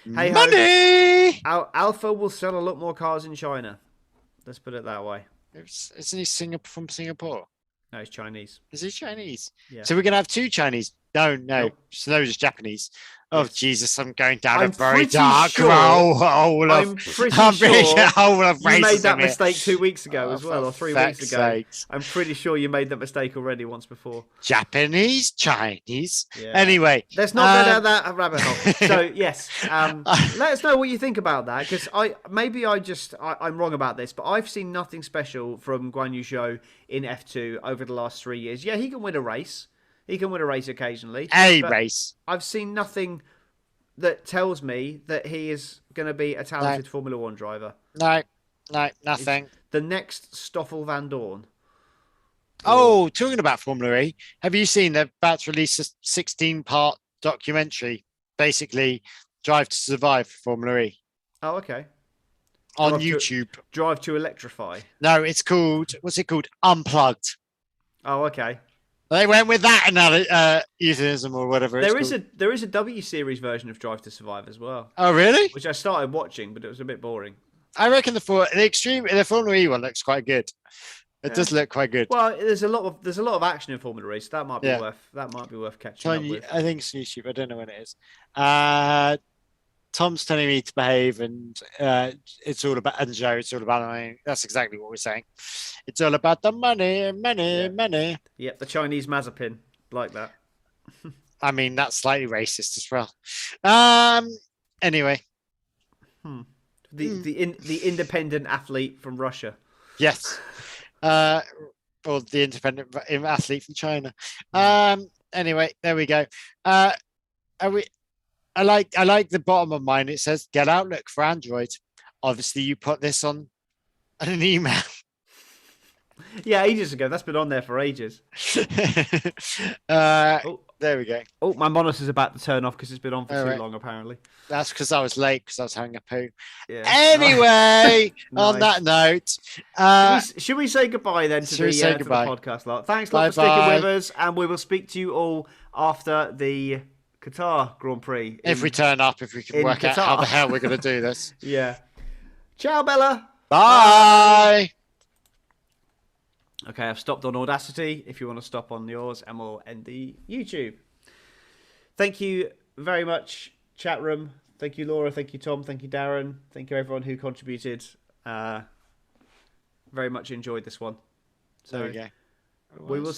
Speaker 1: hey,
Speaker 2: money.
Speaker 1: Alpha will sell a lot more cars in China. Let's put it that way.
Speaker 2: Isn't he from Singapore?
Speaker 1: No, he's Chinese.
Speaker 2: Is he Chinese?
Speaker 1: Yeah.
Speaker 2: So we're going to have 2 Chinese No.
Speaker 1: Nope.
Speaker 2: Snow's Japanese. Oh,
Speaker 1: Yes.
Speaker 2: Jesus, I'm going down
Speaker 1: I'm
Speaker 2: a very
Speaker 1: pretty
Speaker 2: dark
Speaker 1: sure-
Speaker 2: hole of...
Speaker 1: I'm pretty
Speaker 2: I'm being
Speaker 1: sure
Speaker 2: a hole of
Speaker 1: you made that
Speaker 2: racism here.
Speaker 1: mistake 2 weeks ago
Speaker 2: Oh,
Speaker 1: as well,
Speaker 2: for
Speaker 1: or 3
Speaker 2: feck's
Speaker 1: weeks ago.
Speaker 2: sakes.
Speaker 1: I'm pretty sure you made that mistake already once before.
Speaker 2: Japanese, Chinese.
Speaker 1: Yeah.
Speaker 2: Anyway.
Speaker 1: Let's not go down that rabbit hole. So, yes, let us know what you think about that, because I'm wrong about this, but I've seen nothing special from Guan Yu Zhou in F2 over the last 3 years. Yeah, he can win a race. He can win a race occasionally. But
Speaker 2: Race.
Speaker 1: I've seen nothing that tells me that he is going to be a talented Formula One driver.
Speaker 2: No, nothing.
Speaker 1: The next Stoffel Van Dorn.
Speaker 2: Oh, talking about Formula E, have you seen they're about to release a 16-part documentary, basically Drive to Survive for Formula E
Speaker 1: Oh, okay.
Speaker 2: on
Speaker 1: Drive to-
Speaker 2: YouTube?
Speaker 1: Drive to Electrify.
Speaker 2: No, it's called, what's it called? Unplugged.
Speaker 1: Oh, okay.
Speaker 2: They went with that another euphemism or whatever
Speaker 1: There
Speaker 2: it's
Speaker 1: is
Speaker 2: called.
Speaker 1: there is a W Series version of Drive to Survive as well,
Speaker 2: Oh, really?
Speaker 1: which I started watching, but it was a bit boring.
Speaker 2: I reckon the Formula E one looks quite good. It does look quite good.
Speaker 1: Well, there's a lot of action in Formula E, so that might be
Speaker 2: Yeah.
Speaker 1: worth catching up with.
Speaker 2: I think it's YouTube. I don't know when it is. Tom's telling me to behave, and it's all about, and Joe, it's all about money. That's exactly what we're saying. It's all about the money.
Speaker 1: Yeah, the Chinese Mazepin, like that.
Speaker 2: I mean, that's slightly racist as well. Anyway.
Speaker 1: The independent athlete from Russia.
Speaker 2: Yes. Or the independent athlete from China. Anyway, there we go. I like the bottom of mine. It says, get Outlook for Android. Obviously, you put this on an email.
Speaker 1: Yeah, ages ago. That's been on there for ages.
Speaker 2: There we go.
Speaker 1: Oh, my monitor's about to turn off because it's been on for too
Speaker 2: right.
Speaker 1: long, apparently.
Speaker 2: That's because I was late because I was having a poo.
Speaker 1: Yeah.
Speaker 2: Anyway, on
Speaker 1: Nice.
Speaker 2: that note,
Speaker 1: Should we say goodbye then to the podcast lot? Thanks a lot for sticking
Speaker 2: Bye-bye.
Speaker 1: with us, and we will speak to you all after the Qatar Grand Prix.
Speaker 2: if we turn up, if we can
Speaker 1: in
Speaker 2: work out how
Speaker 1: Qatar.
Speaker 2: the hell we're going to do this.
Speaker 1: Yeah. Ciao, Bella.
Speaker 2: Bye.
Speaker 1: Okay, I've stopped on Audacity. If you want to stop on yours, and we'll end the YouTube. Thank you very much, chat room. Thank you, Laura. Thank you, Tom. Thank you, Darren. Thank you, everyone who contributed. Very much enjoyed this one. So
Speaker 2: There we go.
Speaker 1: we will